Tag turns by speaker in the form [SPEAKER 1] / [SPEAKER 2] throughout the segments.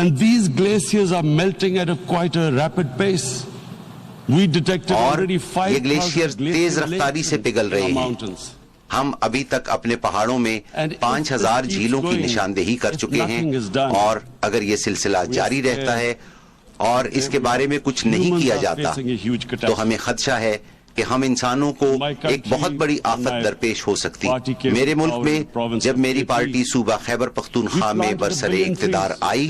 [SPEAKER 1] And these glaciers are melting at quite a rapid pace. We detected already 5,000
[SPEAKER 2] یہ glacier تیز رفتاری سے پگھل رہے ہیں. ہم ابھی تک اپنے پہاڑوں میں 5,000 جھیلوں کی نشاندہی کر چکے ہیں، اور اگر یہ سلسلہ جاری رہتا ہے اور اس کے بارے میں کچھ نہیں کیا جاتا تو ہمیں خدشہ ہے کہ ہم انسانوں کو ایک بہت بڑی آفت درپیش ہو سکتی. میرے ملک میں جب میری پارٹی صوبہ خیبر پختونخوا میں برسر اقتدار آئی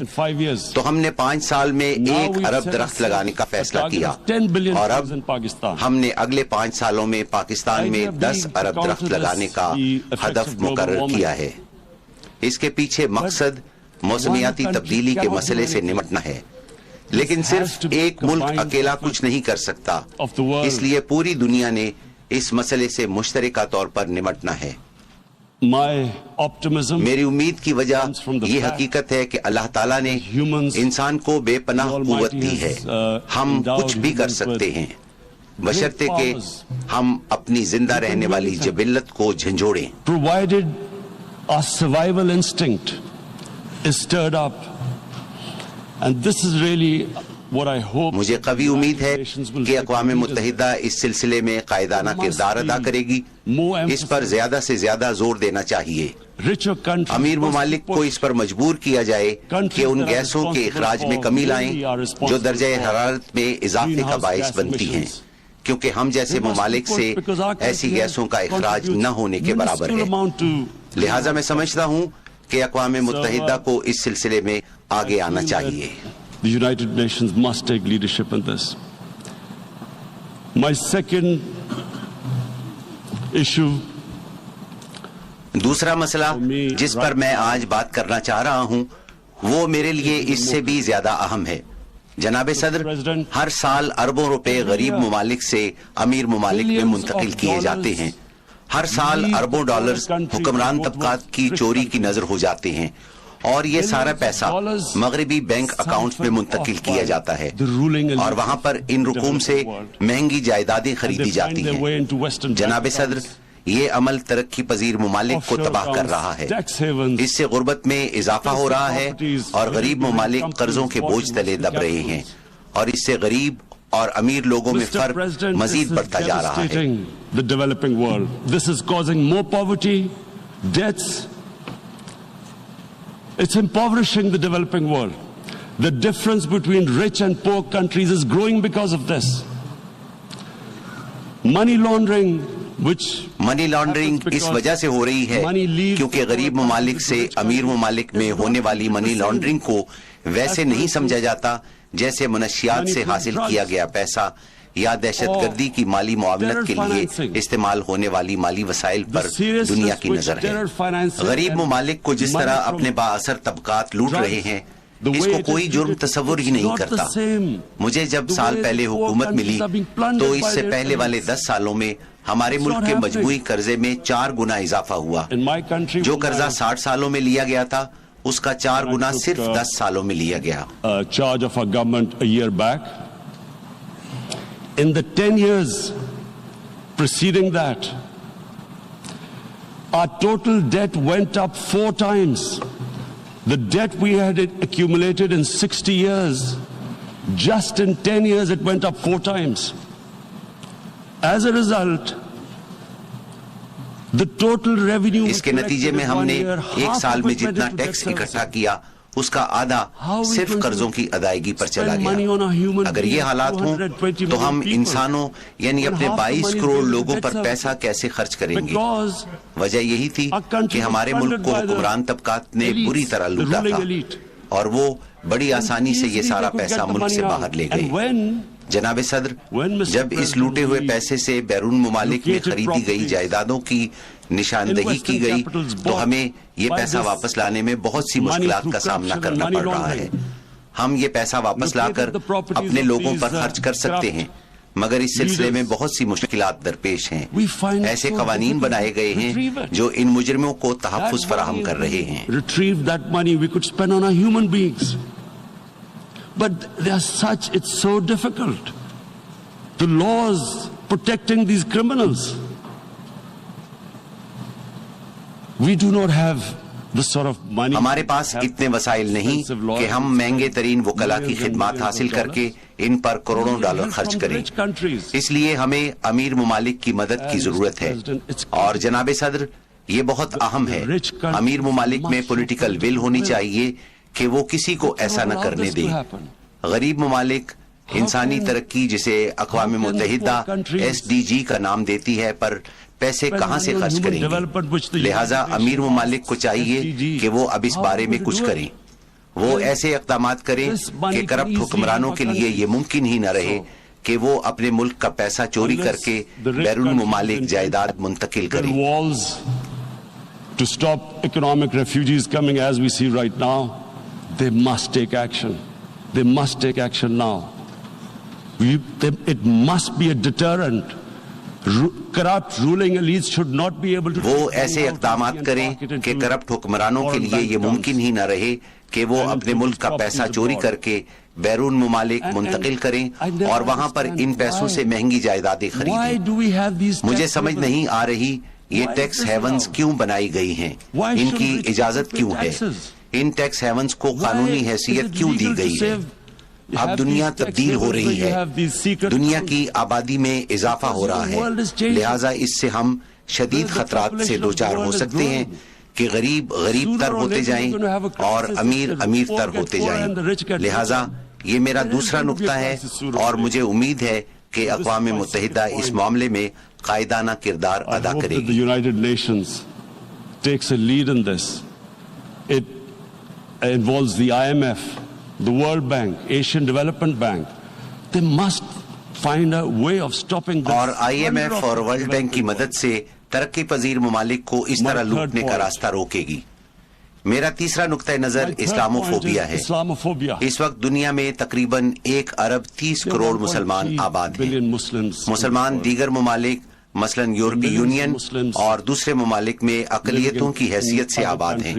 [SPEAKER 2] تو ہم نے 5 سال میں 1 ارب درخت لگانے کا فیصلہ کیا، اور اب ہم نے اگلے 5 سالوں میں پاکستان میں 10 ارب درخت لگانے کا ہدف مقرر کیا ہے. اس کے پیچھے مقصد موسمیاتی تبدیلی کے مسئلے سے نمٹنا ہے، لیکن صرف ایک ملک اکیلا کچھ نہیں کر سکتا، اس لیے پوری دنیا نے اس مسئلے سے مشترکہ طور پر نمٹنا ہے. میری امید کی وجہ یہ حقیقت ہے کہ اللہ تعالیٰ نے انسان کو بے پناہ قوت دی ہے. ہم کچھ بھی کر سکتے ہیں بشرطے کہ ہم اپنی زندہ رہنے والی جبلت کو جھنجھوڑیں.
[SPEAKER 1] Provided our survival instinct is stirred up. And this is really what I hope.
[SPEAKER 2] مجھے قوی امید ہے کہ اقوام متحدہ اس سلسلے میں قائدانہ کردار ادا کرے گی. اس پر زیادہ سے زیادہ زور دینا چاہیے. امیر ممالک کو اس پر مجبور کیا جائے کہ ان گیسوں کے اخراج میں کمی لائیں جو درجہ حرارت میں اضافے کا باعث بنتی ہیں، کیونکہ ہم جیسے ممالک سے ایسی گیسوں کا اخراج نہ ہونے کے برابر ہے. لہٰذا میں سمجھتا ہوں کہ اقوام متحدہ کو اس سلسلے میں آگے آنا چاہیے.
[SPEAKER 1] The United Nations must take leadership in this. My second issue.
[SPEAKER 2] دوسرا مسئلہ جس پر میں آج بات کرنا چاہ رہا ہوں وہ میرے لیے اس سے بھی زیادہ اہم ہے. جناب صدر، ہر سال اربوں روپے غریب ممالک سے امیر ممالک میں منتقل کیے جاتے ہیں. ہر سال اربوں ڈالرز حکمران طبقات کی چوری کی نظر ہو جاتے ہیں، اور یہ سارا پیسہ مغربی بینک اکاؤنٹ میں منتقل کیا جاتا ہے، اور وہاں پر ان رقوم سے مہنگی جائیدادیں خریدی جاتی ہیں. جناب صدر، یہ عمل ترقی پذیر ممالک کو تباہ کر رہا ہے. اس سے غربت میں اضافہ ہو رہا ہے اور غریب ممالک قرضوں کے بوجھ تلے دب رہے ہیں، اور اس سے غریب اور امیر لوگوں میں فرق مزید بڑھتا جا رہا ہے.
[SPEAKER 1] The developing world. This is causing more poverty, debts. It's impoverishing the developing world. The difference between rich and poor countries is growing because of this. Money laundering,
[SPEAKER 2] money laundering اس وجہ سے ہو رہی ہے کیونکہ غریب ممالک سے امیر ممالک میں ہونے والی منی لانڈرنگ کو ویسے نہیں سمجھا جاتا جیسے منشیات سے حاصل کیا گیا پیسہ یا دہشت گردی کی مالی معاونت کے لیے استعمال ہونے والی مالی وسائل پر دنیا کی نظر ہے. غریب ممالک کو جس طرح اپنے بااثر طبقات لوٹ رہے ہیں اس کو کوئی جرم تصور ہی نہیں کرتا. مجھے جب سال پہلے حکومت ملی تو اس سے پہلے والے 10 سالوں میں ہمارے ملک کے مجموعی قرضے میں 4 گنا اضافہ ہوا. جو قرضہ 60 سالوں میں لیا گیا تھا اس کا 4 گنا صرف 10 سالوں میں لیا گیا.
[SPEAKER 1] In the 10 years preceding that, our total debt went up 4 times. The debt we had accumulated in 60 years, just in 10 years it went up 4 times. As a result, the total revenue
[SPEAKER 2] اس کے نتیجے میں ہم نے ایک سال میں جتنا tax اکٹھا کیا اس کا آدھا صرف قرضوں کی ادائیگی پر چلا گیا. اگر یہ حالات ہوں تو ہم انسانوں یعنی اپنے 22 کروڑ لوگوں پر پیسہ کیسے خرچ کریں گے؟ وجہ یہی تھی کہ ہمارے ملک کو حکمران طبقات نے بری طرح لوٹا تھا اور وہ بڑی آسانی سے یہ سارا پیسہ ملک سے باہر لے گئے. جناب صدر، جب اس لوٹے ہوئے پیسے سے بیرون ممالک میں خریدی گئی جائیدادوں کی نشاندہی کی گئی تو ہمیں یہ پیسہ واپس لانے میں بہت سی مشکلات کا سامنا کرنا پڑ رہا ہے. ہم یہ پیسہ واپس لا کر اپنے لوگوں پر خرچ کر سکتے ہیں مگر اس سلسلے میں بہت سی مشکلات درپیش ہیں. ایسے قوانین بنائے گئے ہیں جو ان مجرموں کو تحفظ فراہم کر رہے ہیں.
[SPEAKER 1] But they are such, it's so difficult. The laws protecting these criminals. We do not have
[SPEAKER 2] ہمارے پاس اتنے وسائل نہیں کہ ہم مہنگے ترین وکلا کی خدمات حاصل کر کے ان پر کروڑوں ڈالر خرچ کریں. اس لیے ہمیں امیر ممالک کی مدد کی ضرورت ہے. اور جناب صدر، یہ بہت اہم ہے، امیر ممالک میں پولیٹیکل ول ہونی چاہیے کہ وہ کسی کو ایسا نہ کرنے دیں. غریب ممالک انسانی ترقی جسے اقوام متحدہ SDG کا نام دیتی ہے پر پیسے کہاں سے خرچ کریں گے؟ لہٰذا امیر ممالک کو چاہیے کہ وہ اب اس بارے میں کچھ کریں. وہ ایسے اقدامات کریں کہ کرپٹ حکمرانوں کے لیے یہ ممکن ہی نہ رہے کہ وہ اپنے ملک کا پیسہ چوری کر کے بیرون ممالک جائیداد منتقل کریں.
[SPEAKER 1] To stop economic refugees coming as we see right now, they must take action. They must take action now. It must be a deterrent. Corrupt ruling elites should not be able to.
[SPEAKER 2] وہ ایسے اقدامات کریں کہ corrupt حکمرانوں کے لیے یہ ممکن ہی نہ رہے کہ وہ اپنے ملک کا پیسہ چوری کر کے بیرون ممالک منتقل کریں اور وہاں پر ان پیسوں سے مہنگی جائیدادیں خریدیں. مجھے سمجھ نہیں آ رہی یہ ٹیکس ہیونز کیوں بنائی گئی ہیں، ان کی اجازت کیوں ہے، ان ٹیکس ہیونز کو قانونی حیثیت کیوں دی گئی ہے. اب دنیا تبدیل ہو رہی ہے، دنیا کی آبادی میں اضافہ ہو رہا ہے، لہٰذا اس سے ہم شدید خطرات سے دوچار ہو سکتے ہیں کہ غریب غریب تر ہوتے جائیں اور امیر امیر تر ہوتے جائیں. لہٰذا یہ میرا دوسرا نقطہ ہے اور مجھے امید ہے کہ اقوام متحدہ اس معاملے میں قائدانہ کردار ادا کرے گی.
[SPEAKER 1] United Nations takes a lead in this. It involves the IMF, the World Bank, Asian Development Bank. They must find a way of stopping this.
[SPEAKER 2] اور IMF اور ورلڈ بینک کی مدد سے ترقی پذیر ممالک کو اس طرح لوٹنے کا راستہ روکے گی. میرا تیسرا نقطہ نظر اسلاموفوبیا ہے. اس وقت دنیا میں تقریباً 1 ارب 30 کروڑ مسلمان آباد ہیں. مسلمان دیگر ممالک مثلاً یورپی یونین اور دوسرے ممالک میں اقلیتوں کی حیثیت سے آباد ہیں.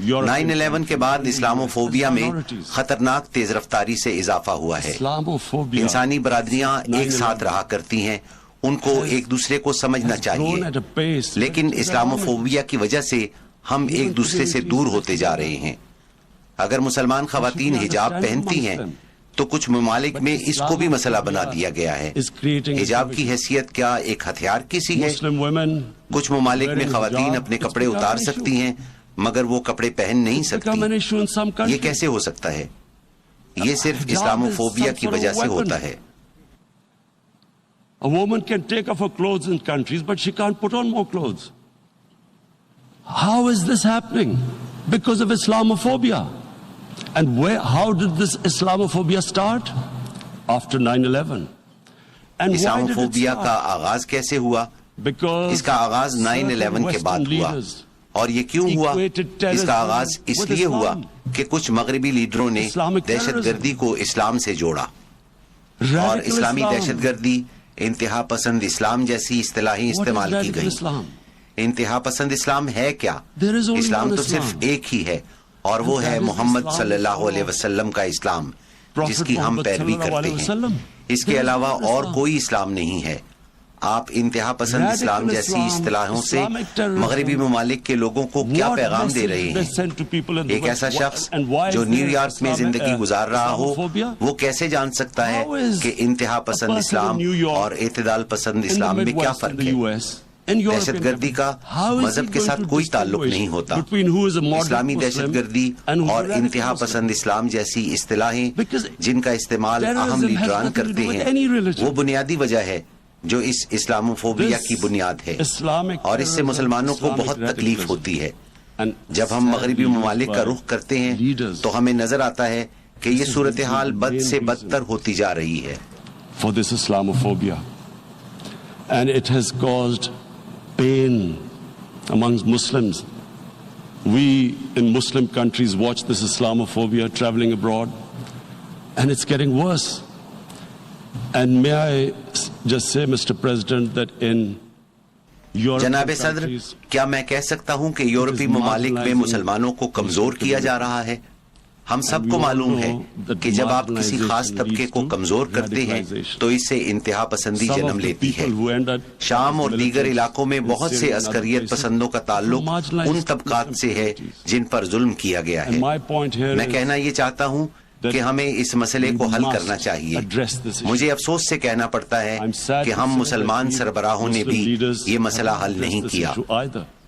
[SPEAKER 2] 9/11 کے بعد اسلاموفوبیا میں خطرناک تیز رفتاری سے اضافہ ہوا ہے. انسانی برادریاں ایک ساتھ رہا کرتی ہیں، ان کو ایک دوسرے کو سمجھنا چاہیے، لیکن اسلاموفوبیا کی وجہ سے ہم ایک دوسرے سے دور ہوتے جا رہے ہیں. اگر مسلمان خواتین حجاب پہنتی ہیں تو کچھ ممالک میں اس کو بھی مسئلہ بنا دیا گیا ہے. حجاب کی حیثیت کیا ایک ہتھیار کی سی ہے؟ کچھ ممالک میں خواتین اپنے کپڑے اتار سکتی ہیں مگر وہ کپڑے پہن نہیں سکتی. یہ کیسے ہو سکتا ہے؟ یہ صرف اسلاموفوبیا کی وجہ سے ہوتا ہے.
[SPEAKER 1] A woman can take off her clothes in countries, but she can't put on more clothes. How is this happening? Because of Islamophobia. And how did this Islamophobia start? After 9/11. And
[SPEAKER 2] Islamophobia کا آغاز کیسے ہوا؟ اس کا آغاز 9/11 کے بعد ہوا. اور یہ کیوں ہوا؟ اس کا آغاز اس لیے ہوا کہ کچھ مغربی لیڈروں نے دہشت گردی کو اسلام سے جوڑا، اور اسلامی دہشت گردی، انتہا پسند اسلام جیسی اصطلاحیں استعمال کی گئیں. انتہا پسند اسلام ہے کیا؟ اسلام تو صرف ایک ہی ہے اور وہ ہے محمد صلی اللہ علیہ وسلم کا اسلام جس کی ہم پیروی کرتے ہیں. اس کے علاوہ اور کوئی اسلام نہیں ہے. آپ انتہا پسند اسلام جیسی اصطلاحوں سے مغربی ممالک کے لوگوں کو کیا پیغام دے رہے ہیں؟ ایک ایسا شخص جو نیو یارک میں زندگی گزار رہا ہو وہ کیسے جان سکتا ہے کہ انتہا پسند اسلام اور اعتدال پسند اسلام میں کیا فرق ہے؟ دہشت گردی کا مذہب کے ساتھ کوئی تعلق نہیں ہوتا. اسلامی دہشت گردی اور انتہا پسند اسلام جیسی اصطلاحیں جن کا استعمال اہم لیڈران کرتے ہیں وہ بنیادی وجہ ہے جو اس اسلاموفوبیا کی بنیاد ہے، اور اس سے مسلمانوں کو بہت تکلیف ہوتی ہے. جب ہم مغربی ممالک کا رخ کرتے ہیں تو ہمیں نظر آتا ہے کہ یہ صورتحال بد سے بدتر ہوتی جا رہی ہے.
[SPEAKER 1] For this Islamophobia, and it has caused pain amongst Muslims. We in Muslim countries watch this Islamophobia traveling abroad, and it's getting worse. And may I just say, Mr. President, that in
[SPEAKER 2] جناب صدر، کیا میں کہہ سکتا ہوں کہ یورپی ممالک میں مسلمانوں کو کمزور کیا جا رہا ہے؟ ہم سب کو معلوم ہے کہ جب آپ کسی خاص طبقے کو کمزور کرتے ہیں تو اس سے انتہا پسندی جنم لیتی ہے. شام اور دیگر علاقوں میں بہت سے عسکریت پسندوں کا تعلق ان طبقات سے ہے جن پر ظلم کیا گیا ہے. میں کہنا یہ چاہتا ہوں کہ ہمیں اس مسئلے کو حل کرنا چاہیے. مجھے افسوس سے کہنا پڑتا ہے کہ ہم مسلمان سربراہوں نے بھی یہ مسئلہ حل نہیں کیا.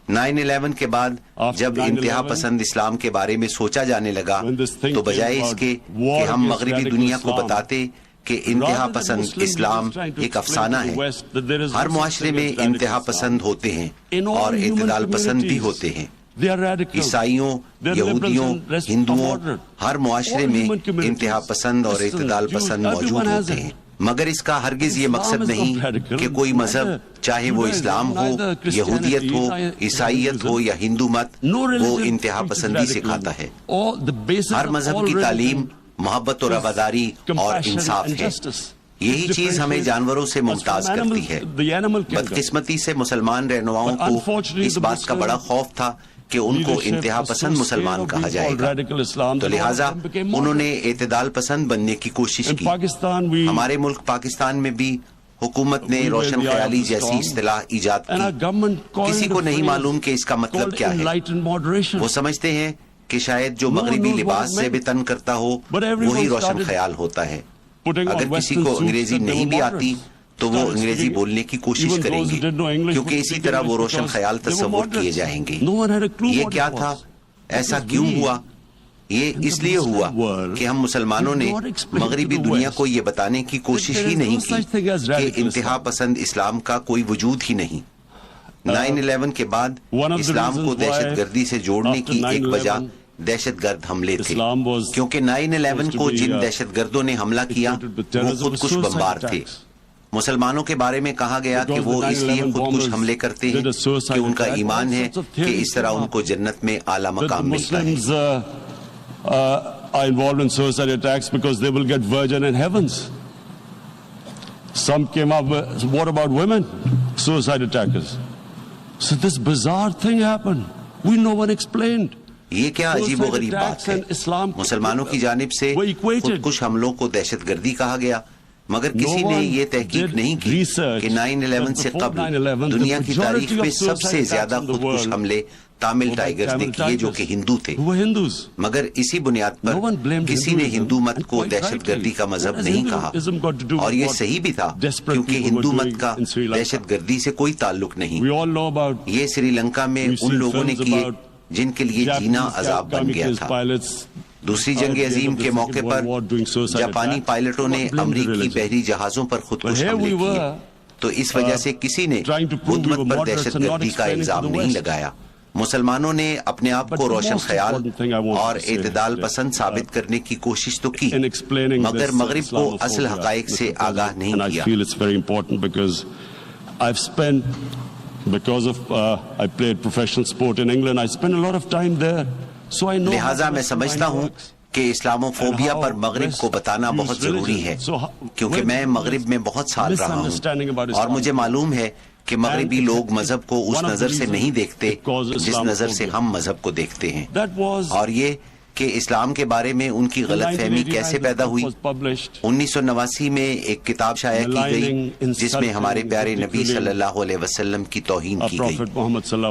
[SPEAKER 2] 9/11 کے بعد جب انتہا پسند اسلام کے بارے میں سوچا جانے لگا تو بجائے اس کے کہ ہم مغربی دنیا کو بتاتے کہ انتہا پسند اسلام ایک افسانہ ہے. ہر معاشرے میں انتہا پسند ہوتے ہیں اور اعتدال پسند بھی ہوتے ہیں. عیسائیوں، یہودیوں، ہندوؤں، ہر معاشرے میں انتہا پسند اور اعتدال پسند موجود ہوتے ہیں. مگر اس کا ہرگز یہ مقصد نہیں کہ کوئی مذہب، چاہے وہ اسلام ہو، یہودیت ہو، عیسائیت ہو یا ہندو مت، وہ انتہا پسندی سکھاتا ہے. ہر مذہب کی تعلیم محبت و رواداری اور انصاف ہے. یہی چیز ہمیں جانوروں سے ممتاز کرتی ہے. بدقسمتی سے مسلمان رہنماؤں کو اس بات کا بڑا خوف تھا کہ ان کو انتہا پسند مسلمان کہا جائے گا، تو لہٰذا انہوں نے اعتدال پسند بننے کی کوشش کی. ہمارے ملک پاکستان میں بھی حکومت نے روشن خیالی جیسی اصطلاح ایجاد کی. کسی کو نہیں معلوم کہ اس کا مطلب کیا ہے. وہ سمجھتے ہیں کہ شاید جو مغربی لباس سے بھی تن کرتا ہو وہی روشن خیال ہوتا ہے. اگر کسی کو انگریزی نہیں بھی آتی تو وہ انگریزی بولنے کی کوشش کریں گے کیونکہ اسی طرح وہ روشن خیال تصور کیے جائیں گے. یہ کیا تھا؟ ایسا کیوں ہوا؟ یہ اس لیے ہوا کہ ہم مسلمانوں نے مغربی دنیا کو یہ بتانے کی کوشش ہی نہیں کی کہ انتہا پسند اسلام کا کوئی وجود ہی نہیں. 9/11 کے بعد اسلام کو دہشت گردی سے جوڑنے کی ایک وجہ دہشت گرد حملے تھے، کیونکہ 9/11 کو جن دہشت گردوں نے حملہ کیا وہ خودکش بمبار تھے. مسلمانوں کے بارے میں کہا گیا کہ وہ اس لیے خودکش حملے کرتے ہیں کہ ان کا ایمان ہے کہ اس طرح ان کو جنت میں اعلیٰ مقام ملتا ہے.
[SPEAKER 1] Are involved in suicide attacks because they will get virgin in heavens. Some came up with, what about women? Suicide attackers. So this bizarre thing happened. No one explained.
[SPEAKER 2] یہ کیا عجیب و غریب بات ہے. مسلمانوں کی جانب سے خودکش حملوں کو دہشت گردی کہا گیا، مگر کسی نے یہ تحقیق نہیں کی کہ 9/11 سے قبل دنیا کی تاریخ میں سب سے زیادہ خودکش حملے تامل ٹائیگرز نے کیے جو کہ ہندو تھے. مگر اسی بنیاد پر کسی نے ہندو مت کو دہشت گردی کا مذہب نہیں کہا، اور یہ صحیح بھی تھا کیونکہ ہندو مت کا دہشت گردی سے کوئی تعلق نہیں. یہ سری لنکا میں ان لوگوں نے کیے جن کے لیے جینا عذاب بن گیا تھا. دوسری جنگ عظیم کے موقع پر جاپانی پائلٹوں نے امریکی بحری جہازوں پر خودکش حملے کیے، تو اس وجہ سے کسی نے بدھ مت پر دہشت گردی کا الزام نہیں لگایا. مسلمانوں نے اپنے آپ کو روشن خیال اور اعتدال پسند ثابت کرنے کی کوشش تو کی، مگر مغرب کو اصل حقائق سے آگاہ نہیں کیا.
[SPEAKER 1] I played professional sport in England. I spent a lot of time there. So I know.
[SPEAKER 2] لہٰذا میں سمجھتا ہوں کہ اسلاموفوبیا پر مغرب کو بتانا بہت ضروری ہے، کیونکہ میں مغرب میں بہت سال رہا ہوں اور مجھے معلوم ہے کہ مغربی لوگ مذہب کو اس نظر سے نہیں دیکھتے جس نظر سے ہم مذہب کو دیکھتے ہیں. اور یہ کہ اسلام کے بارے میں ان کی غلط فہمی کیسے پیدا ہوئی. 1989 میں ایک کتاب شائع کی گئی جس میں ہمارے پیارے نبی صلی اللہ علیہ وسلم کی توہین کی گئی،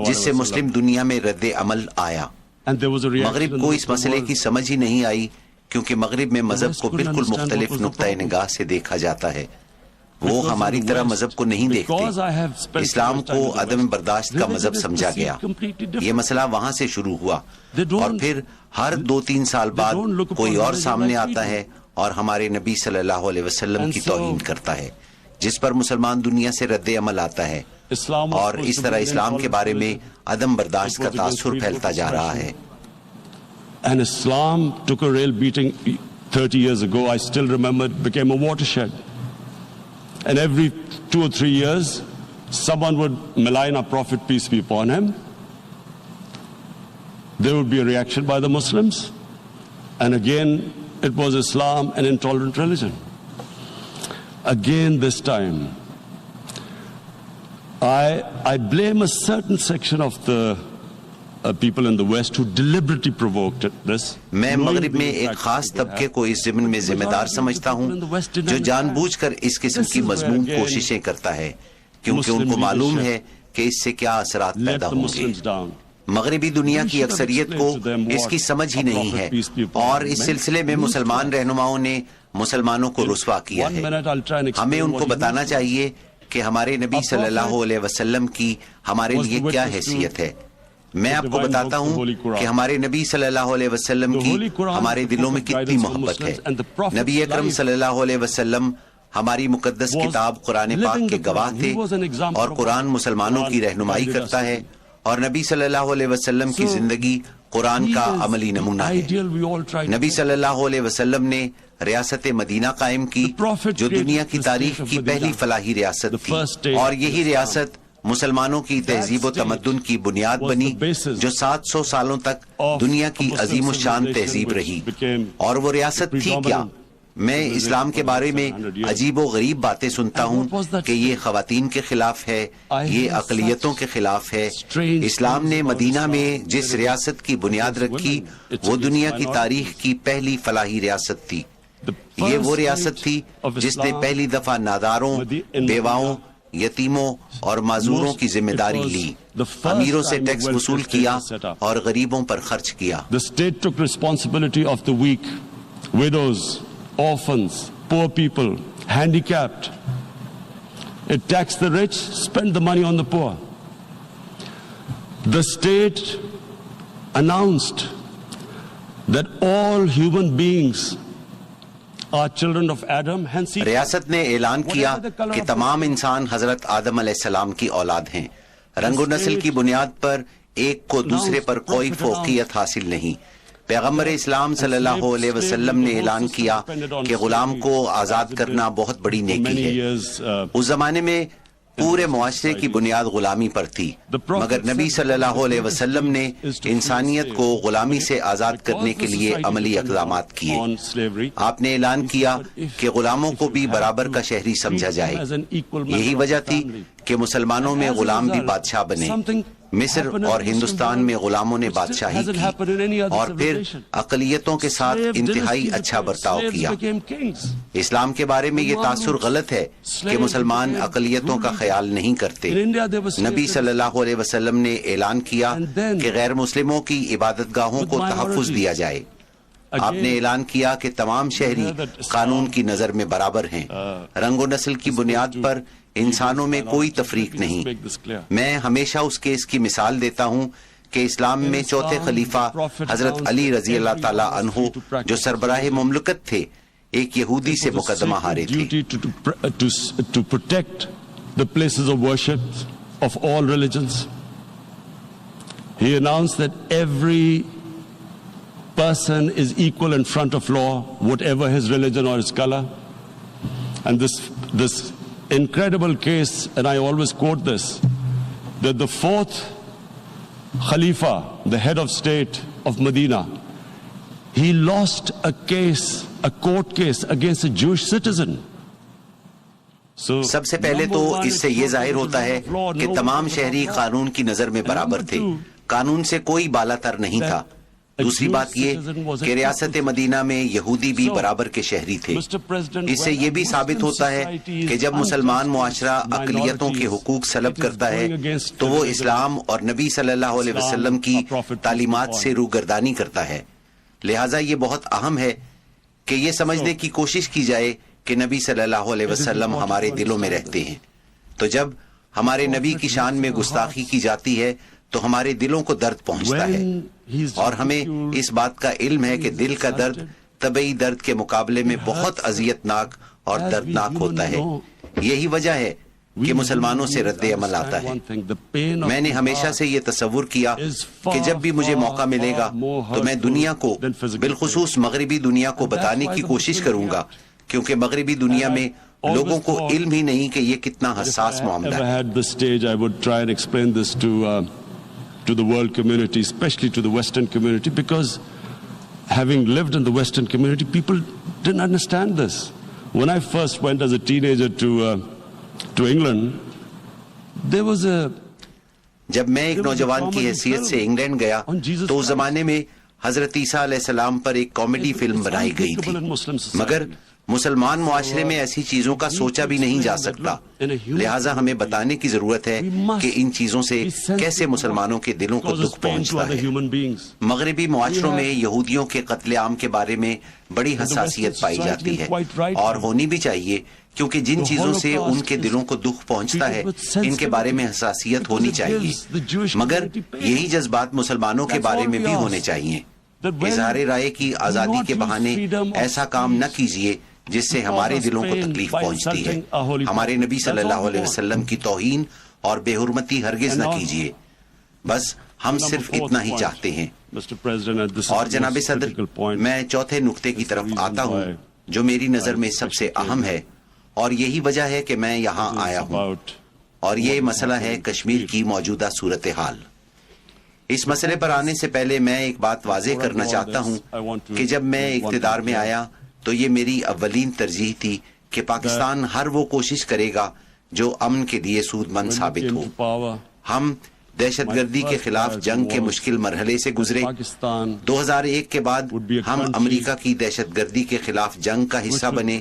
[SPEAKER 2] جس سے مسلم دنیا میں رد عمل آیا. مغرب کو اس مسئلے کی سمجھ ہی نہیں آئی کیونکہ مغرب میں مذہب کو بالکل مختلف نقطۂ نگاہ سے دیکھا جاتا ہے. وہ ہماری طرح مذہب کو نہیں دیکھتے. اسلام کو عدم برداشت کا مذہب سمجھا گیا. یہ مسئلہ وہاں سے شروع ہوا اور پھر ہر 2-3 سال بعد کوئی اور سامنے آتا ہے اور ہمارے نبی صلی اللہ علیہ وسلم کی توہین کرتا ہے، جس پر مسلمان دنیا سے رد عمل آتا ہے، اور اس طرح اسلام کے بارے میں عدم برداشت کا تاثر پھیلتا جا رہا ہے.
[SPEAKER 1] And Islam took a real beating 30 years ago. I still remember it became a watershed. And every 2 or 3 years, someone would malign our Prophet, peace be upon him. There would be a reaction by the Muslims. And again, it was Islam, an intolerant religion. Again, this time, I blame a certain section of the people in the West who deliberately provoked this.
[SPEAKER 2] میں مغرب میں ایک خاص طبقے کو اس ضمن میں ذمہ دار سمجھتا ہوں جو جان بوجھ کر اس قسم کی مذموم کوششیں کرتا ہے، کیونکہ ان کو معلوم ہے کہ اس سے کیا اثرات پیدا ہوں گے۔ مغربی دنیا کی اکثریت کو اس کی سمجھ ہی نہیں ہے، اور اس سلسلے میں مسلمان رہنماؤں نے مسلمانوں کو رسوا کیا ہے۔ ہمیں ان کو بتانا چاہیے کہ ہمارے نبی صلی اللہ علیہ وسلم کی ہمارے لیے کیا حیثیت ہے۔ میں آپ کو بتاتا ہوں کہ ہمارے نبی صلی اللہ علیہ وسلم کی ہمارے دلوں میں کتنی محبت ہے۔ نبی اکرم صلی اللہ علیہ وسلم ہماری مقدس کتاب قرآن پاک کے گواہ تھے، اور قرآن مسلمانوں کی رہنمائی کرتا ہے، اور نبی صلی اللہ علیہ وسلم کی زندگی قرآن کا عملی نمونہ ہے۔ نبی صلی اللہ علیہ وسلم نے ریاست مدینہ قائم کی، جو دنیا کی تاریخ کی پہلی فلاحی ریاست تھی، اور یہی ریاست مسلمانوں کی تہذیب و تمدن کی بنیاد بنی، جو 700 سالوں تک دنیا کی عظیم الشان تہذیب رہی۔ اور وہ ریاست تھی کیا؟ میں اسلام کے بارے میں عجیب و غریب باتیں سنتا ہوں کہ یہ خواتین کے خلاف ہے، یہ اقلیتوں کے خلاف ہے۔ اسلام نے مدینہ میں جس ریاست کی بنیاد رکھی وہ دنیا کی تاریخ کی پہلی فلاحی ریاست تھی۔ یہ وہ ریاست تھی جس نے پہلی دفعہ ناداروں، بیواؤں، یتیموں اور معذوروں کی ذمہ داری لی، امیروں سے ٹیکس وصول کیا اور غریبوں پر خرچ کیا۔
[SPEAKER 1] The state took responsibility of the weak, widows, orphans, poor people, handicapped. It taxed the rich, spent the money on the poor. The state announced that all human beings are children of Adam. Hence,
[SPEAKER 2] ریاست نے اعلان کیا کہ تمام انسان حضرت آدم علیہ السلام کی اولاد ہیں۔ رنگ و نسل کی بنیاد پر ایک کو دوسرے پر کوئی فوقیت حاصل نہیں۔ پیغمبر اسلام صلی اللہ علیہ وسلم نے اعلان کیا کہ غلام کو آزاد کرنا بہت بڑی نیکی ہے۔ اس زمانے میں پورے معاشرے کی بنیاد غلامی پر تھی، مگر نبی صلی اللہ علیہ وسلم نے انسانیت کو غلامی سے آزاد کرنے کے لیے عملی اقدامات کیے۔ آپ نے اعلان کیا کہ غلاموں کو بھی برابر کا شہری سمجھا جائے۔ یہی وجہ تھی کہ مسلمانوں میں غلام بھی بادشاہ بنے۔ مصر اور ہندوستان میں غلاموں نے بادشاہی کی، اور پھر اقلیتوں کے ساتھ انتہائی اچھا برتاؤ کیا۔ اسلام کے بارے میں یہ تاثر غلط ہے کہ مسلمان اقلیتوں کا خیال نہیں کرتے۔ نبی صلی اللہ علیہ وسلم نے اعلان کیا کہ غیر مسلموں کی عبادت گاہوں کو تحفظ دیا جائے۔ آپ نے اعلان کیا کہ تمام شہری قانون کی نظر میں برابر ہیں۔ رنگ و نسل کی بنیاد پر انسانوں میں کوئی تفریق نہیں۔ میں ہمیشہ اس کیس کی مثال دیتا ہوں کہ اسلام میں چوتھے خلیفہ حضرت علی رضی اللہ تعالیٰ عنہ، جو سربراہ مملکت تھے، ایک یہودی سے مقدمہ ہارے تھے۔
[SPEAKER 1] to protect the places of worship of all religions. He announced that every person is equal in front of law, whatever his religion or his color. And this incredible case, and I always quote this, that the fourth Khalifa, the head of state of Medina, he lost a court case against a Jewish citizen.
[SPEAKER 2] سب سے پہلے تو اس سے یہ ظاہر ہوتا ہے کہ تمام شہری قانون کی نظر میں برابر تھے، قانون سے کوئی بالا تر نہیں تھا۔ دوسری بات یہ کہ ریاست مدینہ میں یہودی بھی برابر کے شہری تھے۔ اس سے یہ بھی ثابت ہوتا ہے کہ جب مسلمان معاشرہ اقلیتوں کے حقوق سلب کرتا ہے تو وہ اسلام اور نبی صلی اللہ علیہ وسلم کی تعلیمات سے روگردانی کرتا ہے۔ لہٰذا یہ بہت اہم ہے کہ یہ سمجھنے کی کوشش کی جائے کہ نبی صلی اللہ علیہ وسلم ہمارے دلوں میں رہتے ہیں۔ تو جب ہمارے نبی کی شان میں گستاخی کی جاتی ہے تو ہمارے دلوں کو درد پہنچتا ہے، اور ہمیں اس بات کا علم ہے کہ دل کا درد طبعی درد کے مقابلے میں بہت اذیت ناک اور دردناک ہوتا ہے۔ یہی وجہ ہے کہ مسلمانوں سے رد عمل آتا ہے۔ میں نے ہمیشہ سے یہ تصور کیا کہ جب بھی مجھے موقع ملے گا تو میں دنیا کو، بالخصوص مغربی دنیا کو بتانے کی کوشش کروں گا، کیونکہ مغربی دنیا میں لوگوں کو علم ہی نہیں کہ یہ کتنا حساس معاملہ ہے۔
[SPEAKER 1] To the world community, especially to the Western community, because having lived in the Western community, people didn't understand this. When I first went as a teenager to England, there was a
[SPEAKER 2] جب میں ایک نوجوان کی حیثیت سے England گیا تو اس زمانے میں حضرت عیسیٰ علیہ السلام پر ایک کامیڈی فلم بنائی گئی تھی، مگر مسلمان معاشرے میں ایسی چیزوں کا سوچا بھی نہیں جا سکتا، لہٰذا ہمیں بتانے کی ضرورت ہے کہ ان چیزوں سے کیسے مسلمانوں کے دلوں کو دکھ پہنچتا ہے۔ مغربی معاشروں میں یہودیوں کے قتل عام کے بارے میں بڑی حساسیت پائی جاتی ہے، اور ہونی بھی چاہیے، کیونکہ جن چیزوں سے ان کے دلوں کو دکھ پہنچتا ہے ان کے بارے میں حساسیت ہونی چاہیے، مگر یہی جذبات مسلمانوں کے بارے میں بھی ہونے چاہیے۔ اظہار رائے کی آزادی کے بہانے ایسا کام نہ کیجیے جس سے ہمارے دلوں کو تکلیف پہنچتی ہے۔ ہمارے نبی صلی اللہ علیہ وسلم کی توہین اور بے حرمتی ہرگز نہ کیجیے، بس ہم صرف اتنا ہی چاہتے ہیں۔ اور جناب صدر، میں چوتھے نقطے کی طرف آتا ہوں جو میری نظر میں سب سے اہم ہے، اور یہی وجہ ہے کہ میں یہاں آیا ہوں، اور یہ مسئلہ ہے کشمیر کی موجودہ صورتحال۔ اس مسئلے پر آنے سے پہلے میں ایک بات واضح کرنا چاہتا ہوں کہ جب میں اقتدار میں آیا تو یہ میری اولین ترجیح تھی کہ پاکستان ہر وہ کوشش کرے گا جو امن کے لیے سود مند ثابت ہو۔ ہم دہشت گردی کے خلاف جنگ کے مشکل مرحلے سے گزرے۔ 2001 کے بعد ہم امریکہ کی دہشت گردی کے خلاف جنگ کا حصہ بنے،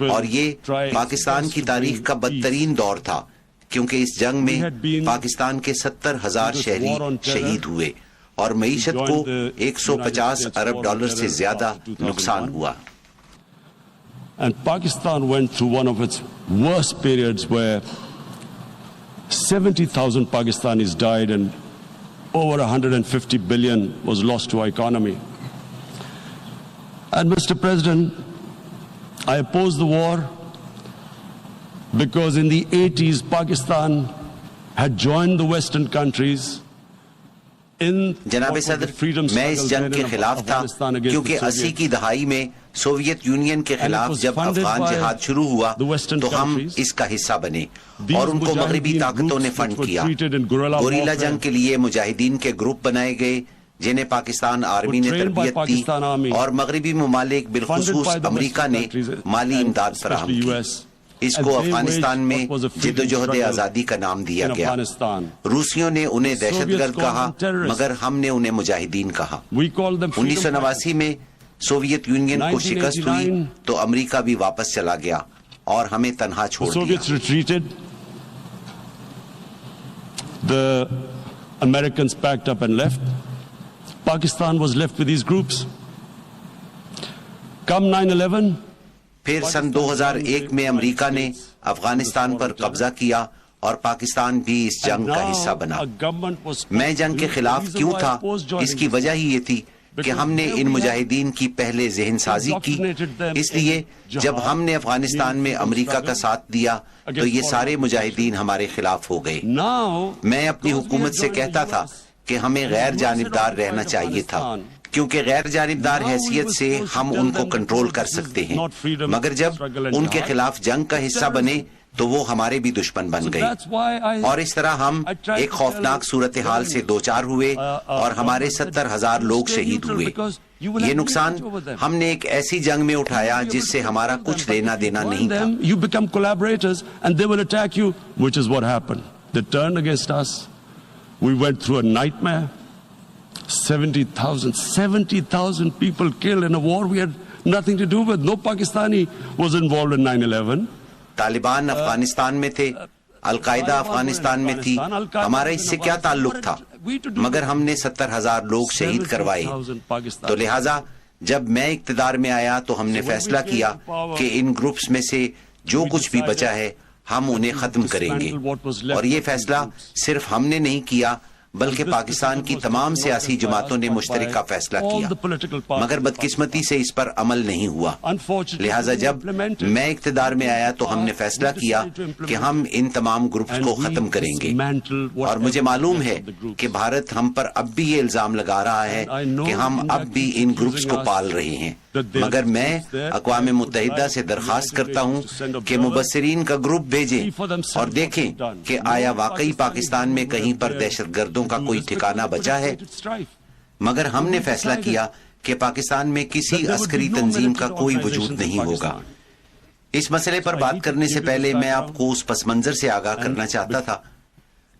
[SPEAKER 2] اور یہ پاکستان کی تاریخ کا بدترین دور تھا، کیونکہ اس جنگ میں پاکستان کے 70,000 شہری شہید ہوئے اور معیشت کو 150 ارب ڈالر سے زیادہ نقصان ہوا۔
[SPEAKER 1] And Pakistan went through one of its worst periods where 70,000 Pakistanis died and over 150 billion was lost to our economy. And Mr. President, I oppose the war because in the 80s Pakistan had joined the Western countries.
[SPEAKER 2] جناب صدر، میں اس جنگ کے خلاف تھا کیونکہ 80 کی دہائی میں سوویت یونین کے خلاف جب افغان جہاد شروع ہوا تو ہم اس کا حصہ بنے، اور ان کو مغربی طاقتوں نے فنڈ کیا۔ گوریلا جنگ کے لیے مجاہدین کے گروپ بنائے گئے جنہیں پاکستان آرمی نے تربیت دی، اور مغربی ممالک بالخصوص امریکہ نے مالی امداد فراہم کی۔ اس کو افغانستان میں جد و جہد آزادی کا نام دیا گیا۔ روسیوں نے انہیں دہشت گرد کہا، مگر ہم نے انہیں مجاہدین کہا۔ 1989 میں سوویت یونین کو شکست ہوئی تو امریکہ بھی واپس چلا گیا اور ہمیں تنہا چھوڑ دیا۔
[SPEAKER 1] The Americans packed up and left. Pakistan was left with these groups. Come 9/11.
[SPEAKER 2] پھر سن 2001 میں امریکہ نے افغانستان پر قبضہ کیا اور پاکستان بھی اس جنگ کا حصہ بنا۔ میں جنگ کے خلاف کیوں تھا؟ اس کی وجہ ہی یہ تھی کہ ہم نے ان مجاہدین کی پہلے ذہن سازی کی، اس لیے جب ہم نے افغانستان میں امریکہ کا ساتھ دیا تو یہ سارے مجاہدین ہمارے خلاف ہو گئے۔ میں اپنی حکومت سے کہتا تھا کہ ہمیں غیر جانبدار رہنا چاہیے تھا، کیونکہ غیر جانبدار حیثیت سے ہم ان کو کنٹرول کر سکتے ہیں، مگر جب ان کے خلاف جنگ کا حصہ بنے تو وہ ہمارے بھی دشمن بن گئے، اور اس طرح ہم ایک خوفناک صورتحال سے دوچار ہوئے اور ہمارے 70,000 لوگ شہید ہوئے۔ یہ نقصان ہم نے ایک ایسی جنگ میں اٹھایا جس سے ہمارا کچھ لینا دینا نہیں تھا۔
[SPEAKER 1] You become collaborators and they will attack you, which is what happened. They turned against us. We went through a nightmare. 70,000 people killed in a war we had nothing to do with. No Pakistani was involved in 9/11.
[SPEAKER 2] Taliban Afghanistan میں تھے، القاعدہ افغانستان میں تھی، ہمارا اس سے کیا تعلق تھا؟ مگر ہم نے 70,000 لوگ شہید کروائے۔ تو لہٰذا جب میں اقتدار میں آیا تو ہم نے فیصلہ کیا کہ ان گروپس میں سے جو کچھ بھی بچا ہے ہم انہیں ختم کریں گے، اور یہ فیصلہ صرف ہم نے نہیں کیا بلکہ پاکستان کی تمام سیاسی جماعتوں نے مشترکہ فیصلہ کیا، مگر بدقسمتی سے اس پر عمل نہیں ہوا۔ لہٰذا جب میں اقتدار میں آیا تو ہم نے فیصلہ کیا کہ ہم ان تمام گروپس کو ختم کریں گے، اور مجھے معلوم ہے کہ بھارت ہم پر اب بھی یہ الزام لگا رہا ہے کہ ہم اب بھی ان گروپس کو پال رہے ہیں، مگر میں اقوام متحدہ سے درخواست کرتا ہوں کہ مبصرین کا گروپ بھیجیں اور دیکھیں کہ آیا واقعی پاکستان میں کہیں پر دہشت گردوں کا کوئی ٹھکانہ بچا ہے۔ مگر ہم نے فیصلہ کیا کہ پاکستان میں کسی عسکری تنظیم کا کوئی وجود نہیں ہوگا۔ اس مسئلے پر بات کرنے سے پہلے میں آپ کو اس پس منظر سے آگاہ کرنا چاہتا تھا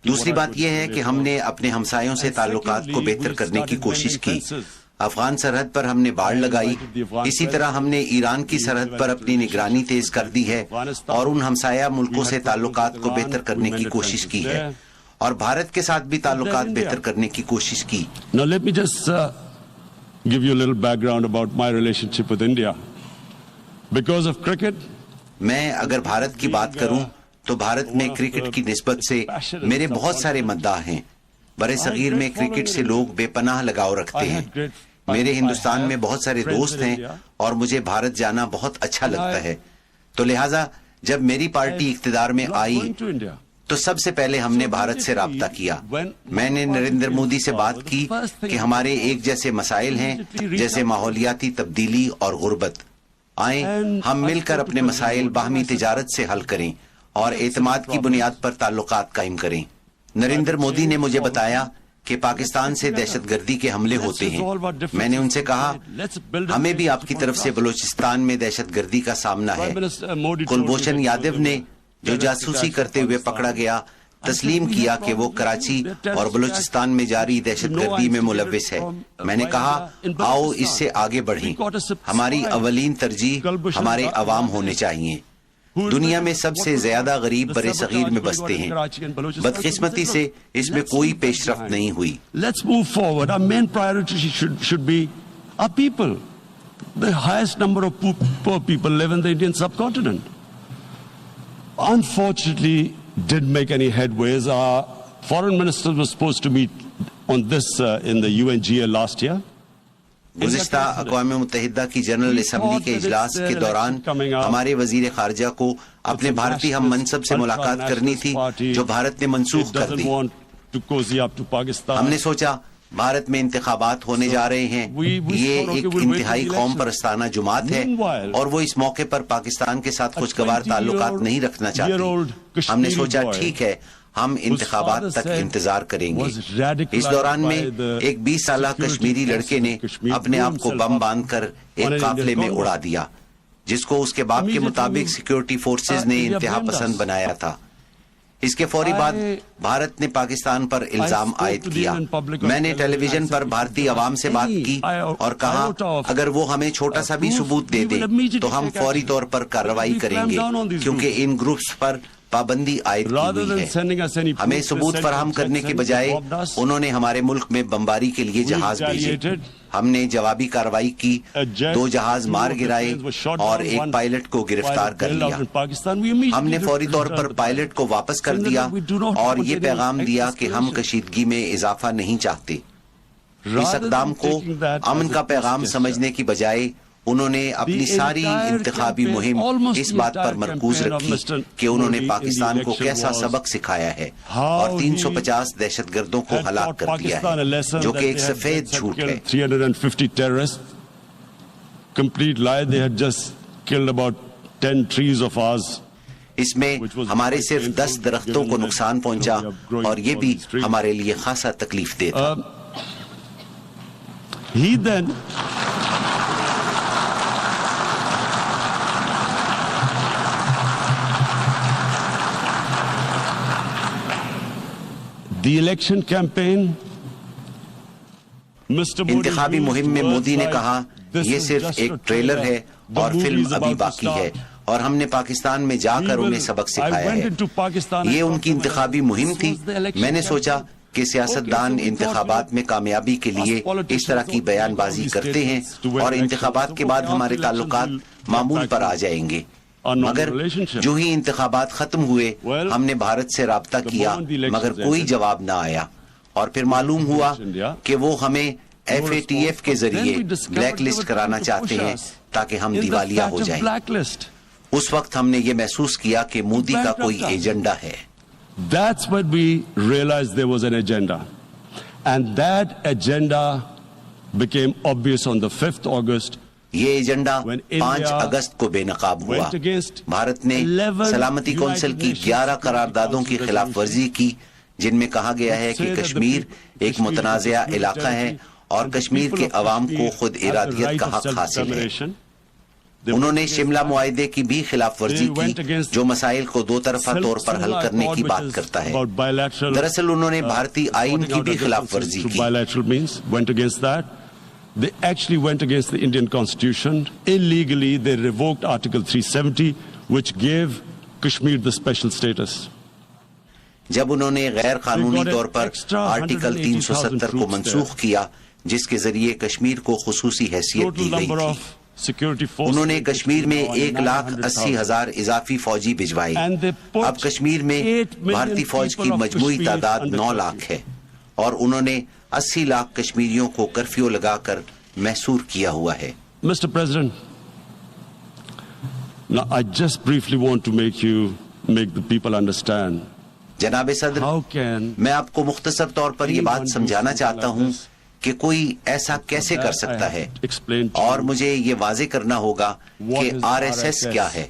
[SPEAKER 2] دوسری بات یہ ہے کہ ہم نے اپنے ہمسایوں سے تعلقات کو بہتر کرنے کی کوشش کی. افغان سرحد پر ہم نے باڑ لگائی. اسی طرح ہم نے ایران کی سرحد پر اپنی نگرانی تیز کر دی ہے اور ان ہمسایہ ملکوں سے تعلقات کو بہتر کرنے کی کوشش کی ہے اور بھارت کے ساتھ بھی تعلقات بہتر کرنے کی کوشش کی.
[SPEAKER 1] Now let me just give you a little background about my relationship with India. Because of cricket,
[SPEAKER 2] میں اگر بھارت کی بات کروں تو بھارت میں کرکٹ کی نسبت سے میرے بہت سارے مداح ہیں. برے صغیر میں کرکٹ سے لوگ بے پناہ لگاؤ رکھتے ہیں. میرے ہندوستان میں بہت سارے دوست ہیں اور مجھے بھارت جانا بہت اچھا لگتا ہے. تو لہٰذا جب میری پارٹی اقتدار میں آئی تو سب سے پہلے ہم نے بھارت سے رابطہ کیا. میں نے نریندر مودی سے بات کی کہ ہمارے ایک جیسے مسائل ہیں جیسے ماحولیاتی تبدیلی اور غربت. آئیں ہم مل کر اپنے مسائل باہمی تجارت سے حل کریں اور اعتماد کی بنیاد پر تعلقات قائم کریں. نریندر مودی نے مجھے بتایا کہ پاکستان سے دہشت گردی کے حملے ہوتے ہیں. میں نے ان سے کہا ہمیں بھی آپ کی طرف سے بلوچستان میں دہشت گردی کا سامنا ہے. کلبھوشن یادو نے جو جاسوسی کرتے ہوئے پکڑا گیا تسلیم کیا کہ وہ کراچی اور بلوچستان میں جاری دہشت گردی میں ملوث ہے. میں نے کہا آؤ اس سے آگے بڑھیں. ہماری اولین ترجیح ہمارے عوام ہونے چاہیے. دنیا میں سب سے زیادہ غریب برے صغیر میں بستے ہیں. بدقسمتی سے اس میں کوئی پیش رفت نہیں ہوئی.
[SPEAKER 1] Let's move forward. Our main priority should be our people. The highest number of poor people live in the Indian subcontinent. Unfortunately, didn't make any headways. Our foreign ministers were supposed to meet on this in the UNGA last year.
[SPEAKER 2] گزشتہ اقوام متحدہ کی general assembly کے اجلاس کے دوران ہمارے وزیر خارجہ کو اپنے بھارتی ہم منصب سے ملاقات کرنی تھی جو بھارت نے منسوخ کر دی. ہم نے سوچا بھارت میں انتخابات ہونے جا رہے ہیں. یہ ایک انتہائی قوم پرستانہ جماعت ہے اور وہ اس موقع پر پاکستان کے ساتھ خوشگوار تعلقات نہیں رکھنا چاہتی. ہم نے سوچا ٹھیک ہے ہم انتخابات تک انتظار کریں گے. اس دوران میں ایک 20 سالہ کشمیری لڑکے نے اپنے آپ کو بم باندھ کر ایک قافلے میں اڑا دیا جس کو اس کے باپ کے مطابق سیکیورٹی فورسز نے انتہا پسند بنایا تھا. اس کے فوری بعد بھارت نے پاکستان پر الزام عائد کیا. میں نے ٹیلی ویژن پر بھارتی عوام سے بات کی اور کہا اگر وہ ہمیں چھوٹا سا بھی ثبوت دے دیں تو ہم فوری طور پر کارروائی کریں گے کیونکہ ان گروپس پر پابندی عائد کی ہوئی ہے. ہمیں ثبوت فراہم کرنے کے بجائے انہوں نے ہمارے ملک میں بمباری کے لیے جہاز بھیجے. ہم نے جوابی کارروائی کی. 2 جہاز مار گرائے اور ایک پائلٹ کو گرفتار کر لیا. ہم نے فوری طور پر پائلٹ کو واپس کر دیا اور یہ پیغام دیا کہ ہم کشیدگی میں اضافہ نہیں چاہتے. اس اقدام کو امن کا پیغام سمجھنے کی بجائے انہوں نے اپنی ساری انتخابی مہم اس بات پر مرکوز رکھی کہ انہوں نے پاکستان کو کیسا سبق سکھایا ہے اور 350 دہشت گردوں کو ہلاک کر دیا ہے جو کہ ایک سفید جھوٹ ہے.
[SPEAKER 1] 350 terrorists. Complete lie. They had just killed about 10 trees of ours.
[SPEAKER 2] اس میں ہمارے صرف 10 درختوں کو نقصان پہنچا اور یہ بھی ہمارے لیے خاصا تکلیف دہ تھا.
[SPEAKER 1] He then the election campaign.
[SPEAKER 2] انتخابی مہم میں مودی نے کہا یہ صرف ایک ٹریلر ہے اور فلم ابھی باقی ہے اور ہم نے پاکستان میں جا کر انہیں سبق سکھایا ہے. یہ ان کی انتخابی مہم تھی. میں نے سوچا کہ سیاستدان انتخابات میں کامیابی کے لیے اس طرح کی بیان بازی کرتے ہیں اور انتخابات کے بعد ہمارے تعلقات معمول پر آ جائیں گے. مگر جو ہی انتخابات ختم ہوئے ہم نے بھارت سے رابطہ کیا مگر کوئی جواب نہ آیا اور پھر معلوم ہوا کہ وہ ہمیں FATF کے ذریعے بلیک لسٹ کرانا چاہتے ہیں تاکہ ہم دیوالیہ ہو جائیں. اس وقت ہم نے یہ محسوس کیا کہ مودی کا کوئی ایجنڈا ہے.
[SPEAKER 1] That's when we realized there was an agenda. And that agenda became obvious on the 5th August.
[SPEAKER 2] یہ ایجنڈا 5 اگست کو بے نقاب ہوا. بھارت نے سلامتی کونسل کی 11 قراردادوں کی خلاف ورزی کی جن میں کہا گیا ہے کہ کشمیر ایک متنازع علاقہ ہے اور کشمیر کے عوام کو خود ارادیت کا حق حاصل ہے. انہوں نے شملہ معاہدے کی بھی خلاف ورزی کی جو مسائل کو دو طرفہ طور پر حل کرنے کی بات کرتا ہے. دراصل انہوں نے بھارتی آئین کی بھی خلاف ورزی کی.
[SPEAKER 1] They actually went against the Indian Constitution. Illegally, they revoked Article 370, which gave Kashmir the special status.
[SPEAKER 2] جب انہوں نے غیر قانونی طور پر آرٹیکل 370 کو منسوخ کیا جس کے ذریعے کشمیر کو خصوصی حیثیت دی گئی تھی، انہوں نے کشمیر میں 1,80,000 اضافی فوجی بھجوائے. اب کشمیر میں بھارتی فوج کی مجموعی تعداد 9 لاکھ ہے اور انہوں نے 80 لاکھ کشمیریوں کو کرفیو لگا کر محصور کیا ہوا ہے.
[SPEAKER 1] Mr. President, now I just briefly want to make the people understand.
[SPEAKER 2] جناب صدر، میں آپ کو مختصر طور پر یہ بات سمجھانا چاہتا ہوں کہ کوئی ایسا کیسے کر سکتا ہے، اور مجھے یہ واضح کرنا ہوگا کہ آر ایس ایس کیا ہے.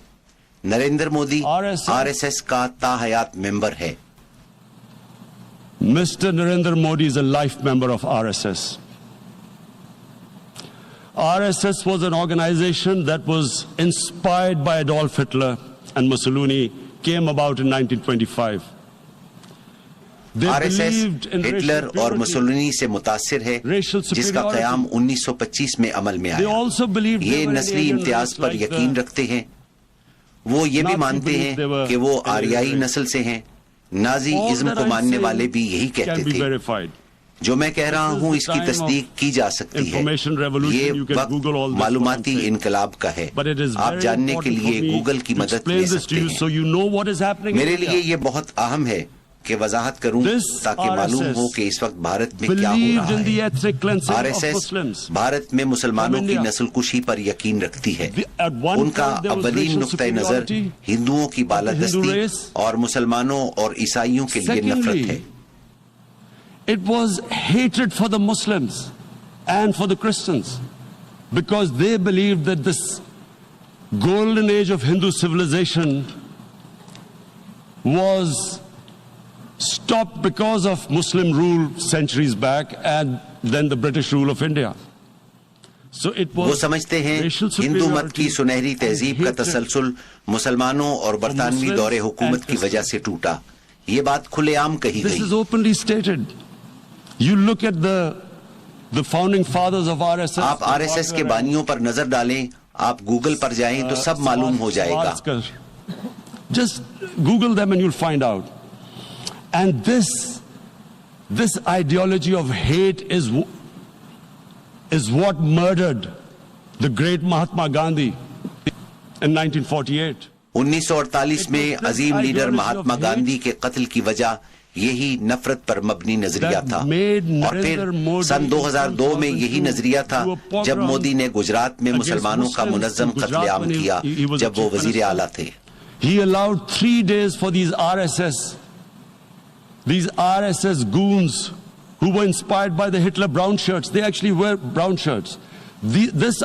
[SPEAKER 2] Narendra Modi R S S کا تاحیات ممبر ہے.
[SPEAKER 1] Mr. Narendra Modi is a life member of RSS. RSS was an organization that was inspired by Adolf Hitler and Mussolini, came about in 1925.
[SPEAKER 2] RSS Hitler اور Mussolini سے متاثر ہے جس کا قیام 1925 میں عمل میں آیا. یہ نسلی امتیاز پر یقین رکھتے ہیں. وہ یہ بھی مانتے ہیں کہ وہ آریائی نسل سے ہیں. نازی ازم کو ماننے والے بھی یہی کہتے تھے. جو میں کہہ رہا ہوں اس کی تصدیق کی جا سکتی ہے. یہ وقت معلوماتی انقلاب کا ہے. آپ جاننے کے لیے گوگل کی مدد لے سکتے ہیں. میرے لیے یہ بہت اہم ہے کہ وضاحت کروں تاکہ معلوم ہو کہ اس وقت بھارت میں کیا ہو رہا ہے. آر ایس ایس بھارت میں مسلمانوں کی نسل کشی پر یقین رکھتی ہے. ان کا اولین نقطہ نظر ہندوؤں کی بالادستی اور مسلمانوں اور عیسائیوں کے لیے نفرت ہے.
[SPEAKER 1] It was hatred for the Muslims and for the Christians because they believed that this golden age of Hindu civilization was stopped because of Muslim rule centuries back and then the British rule of India. So it was
[SPEAKER 2] وہ سمجھتے ہیں ہندو مت کی سنہری تہذیب کا تسلسل مسلمانوں اور برطانوی دور حکومت کی وجہ سے ٹوٹا. یہ بات کھلے عام کہی گئی.
[SPEAKER 1] This is openly stated. You look at the founding fathers of RSS.
[SPEAKER 2] آپ آر ایس ایس کے بانیوں پر نظر ڈالیں, آپ گوگل پر جائیں تو سب معلوم ہو جائے گا.
[SPEAKER 1] Just Google them and you'll find out. And this ideology of hate is what murdered the great Mahatma Gandhi in 1948.
[SPEAKER 2] 1948 میں عظیم لیڈر مہاتما گاندھی کے قتل کی وجہ یہی نفرت پر مبنی نظریہ تھا, اور پھر سن 2002 میں یہی نظریہ تھا جب مودی نے گجرات میں مسلمانوں کا منظم قتل عام کیا جب وہ وزیر اعلیٰ تھے.
[SPEAKER 1] He allowed 3 days for these RSS goons who were inspired by the Hitler brown shirts. They actually wear brown shirts. This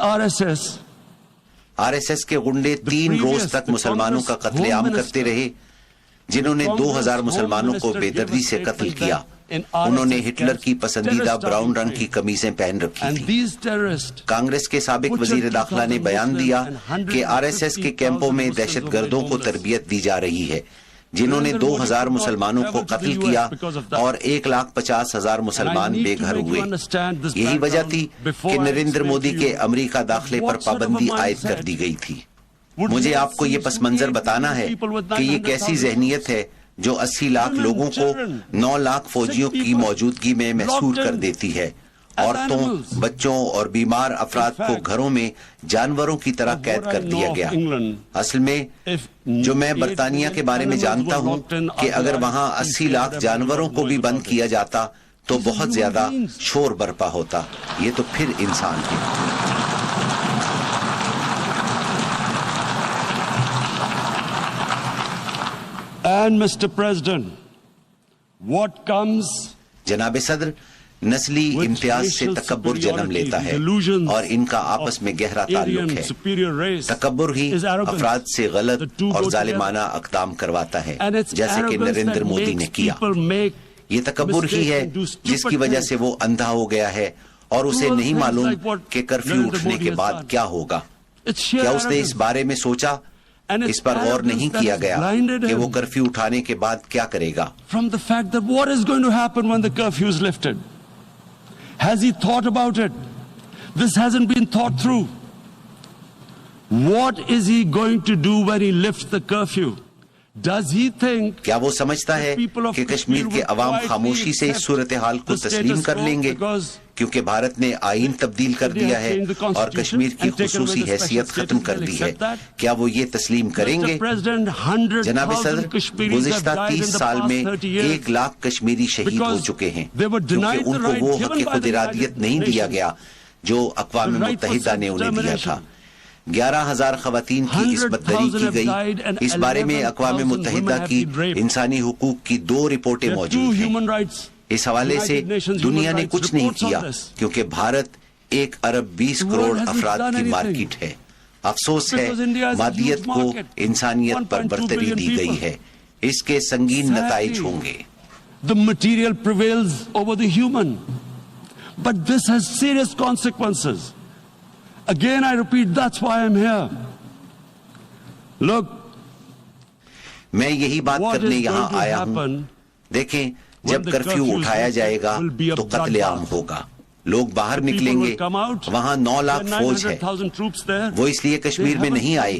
[SPEAKER 2] RSS کے غنڈے 3 روز تک مسلمانوں کا قتل عام کرتے رہے جنہوں نے 2000 مسلمانوں کو بے دردی سے قتل کیا. انہوں نے ہٹلر کی پسندیدہ براؤن رنگ کی قمیصیں پہن رکھی تھی. کانگریس کے سابق وزیر داخلہ نے بیان دیا کہ آر ایس ایس کے کیمپوں میں دہشت گردوں کو تربیت دی جا رہی ہے جنہوں نے 2000 مسلمانوں کو قتل کیا اور 1,50,000 مسلمان بے گھر ہوئے. یہی وجہ تھی کہ نریندر مودی کے امریکہ داخلے پر پابندی عائد کر دی گئی تھی. مجھے آپ کو یہ پس منظر بتانا ہے کہ یہ کیسی ذہنیت ہے جو 80 لاکھ لوگوں کو 9 لاکھ فوجیوں کی موجودگی میں محصور کر دیتی ہے. عورتوں, بچوں اور بیمار افراد کو گھروں میں جانوروں کی طرح قید کر دیا گیا. اصل میں جو میں برطانیہ کے بارے میں جانتا ہوں کہ اگر وہاں 80 لاکھ جانوروں کو بھی بند kیا جاتا تو بہت زیادہ شور برپا ہوتا. یہ تو پھر انسان ہے.
[SPEAKER 1] And Mr. President, what comes
[SPEAKER 2] جناب صدر, نسلی امتیاز سے تکبر جنم لیتا ہے اور ان کا آپس میں گہرا تعلق ہے. تکبر ہی افراد سے غلط اور ظالمانہ اقدام کرواتا ہے جیسے کہ نریندر مودی نے کیا. یہ تکبر ہی ہے جس کی وجہ سے وہ اندھا ہو گیا ہے اور اسے نہیں معلوم کہ کرفیو اٹھنے کے بعد کیا ہوگا.
[SPEAKER 1] It's sheer
[SPEAKER 2] کیا اس نے اس
[SPEAKER 1] arrogance.
[SPEAKER 2] بارے میں سوچا؟
[SPEAKER 1] And it's
[SPEAKER 2] اس پر غور
[SPEAKER 1] arrogance
[SPEAKER 2] نہیں
[SPEAKER 1] that
[SPEAKER 2] کیا
[SPEAKER 1] has
[SPEAKER 2] گیا
[SPEAKER 1] blinded
[SPEAKER 2] کہ
[SPEAKER 1] him
[SPEAKER 2] وہ کرفیو اٹھانے کے بعد کیا کرے گا.
[SPEAKER 1] from the fact that what is going to happen when the curfew is lifted. Has he thought about it? This hasn't been thought through. What is he going to do when he lifts the curfew? Does he think
[SPEAKER 2] کیا وہ سمجھتا ہے کہ کشمیر کے عوام خاموشی سے اس صورتحال کو تسلیم کر لیں گے کیونکہ بھارت نے آئین تبدیل کر دیا ہے اور کشمیر کی خصوصی حیثیت ختم کر دی ہے؟ کیا وہ یہ تسلیم کریں گے؟ جناب صدر، گزشتہ 30 سال میں 1 لاکھ کشمیری شہید ہو چکے ہیں کیونکہ ان کو وہ حق خود ارادیت نہیں دیا گیا جو اقوام متحدہ نے انہیں دیا تھا. 11,000 خواتین کی عصمت دری کی گئی. اس بارے میں اقوام متحدہ کی انسانی حقوق کی 2 رپورٹیں موجود ہیں. اس حوالے سے دنیا نے کچھ نہیں کیا کیونکہ بھارت 1 ارب 20 کروڑ افراد کی مارکیٹ ہے. افسوس ہے مادیت کو انسانیت پر برتری دی گئی ہے. اس کے سنگین نتائج ہوں گے.
[SPEAKER 1] The material prevails over the human. But this has serious consequences. Again, I repeat, that's why I'm here. Look,
[SPEAKER 2] میں یہی بات کرنے یہاں آیا ہوں. دیکھیں، جب کرفیو اٹھایا جائے گا تو قتل عام ہوگا. لوگ باہر نکلیں گے. وہاں 9 لاکھ فوج ہے. وہ اس لیے کشمیر میں نہیں آئے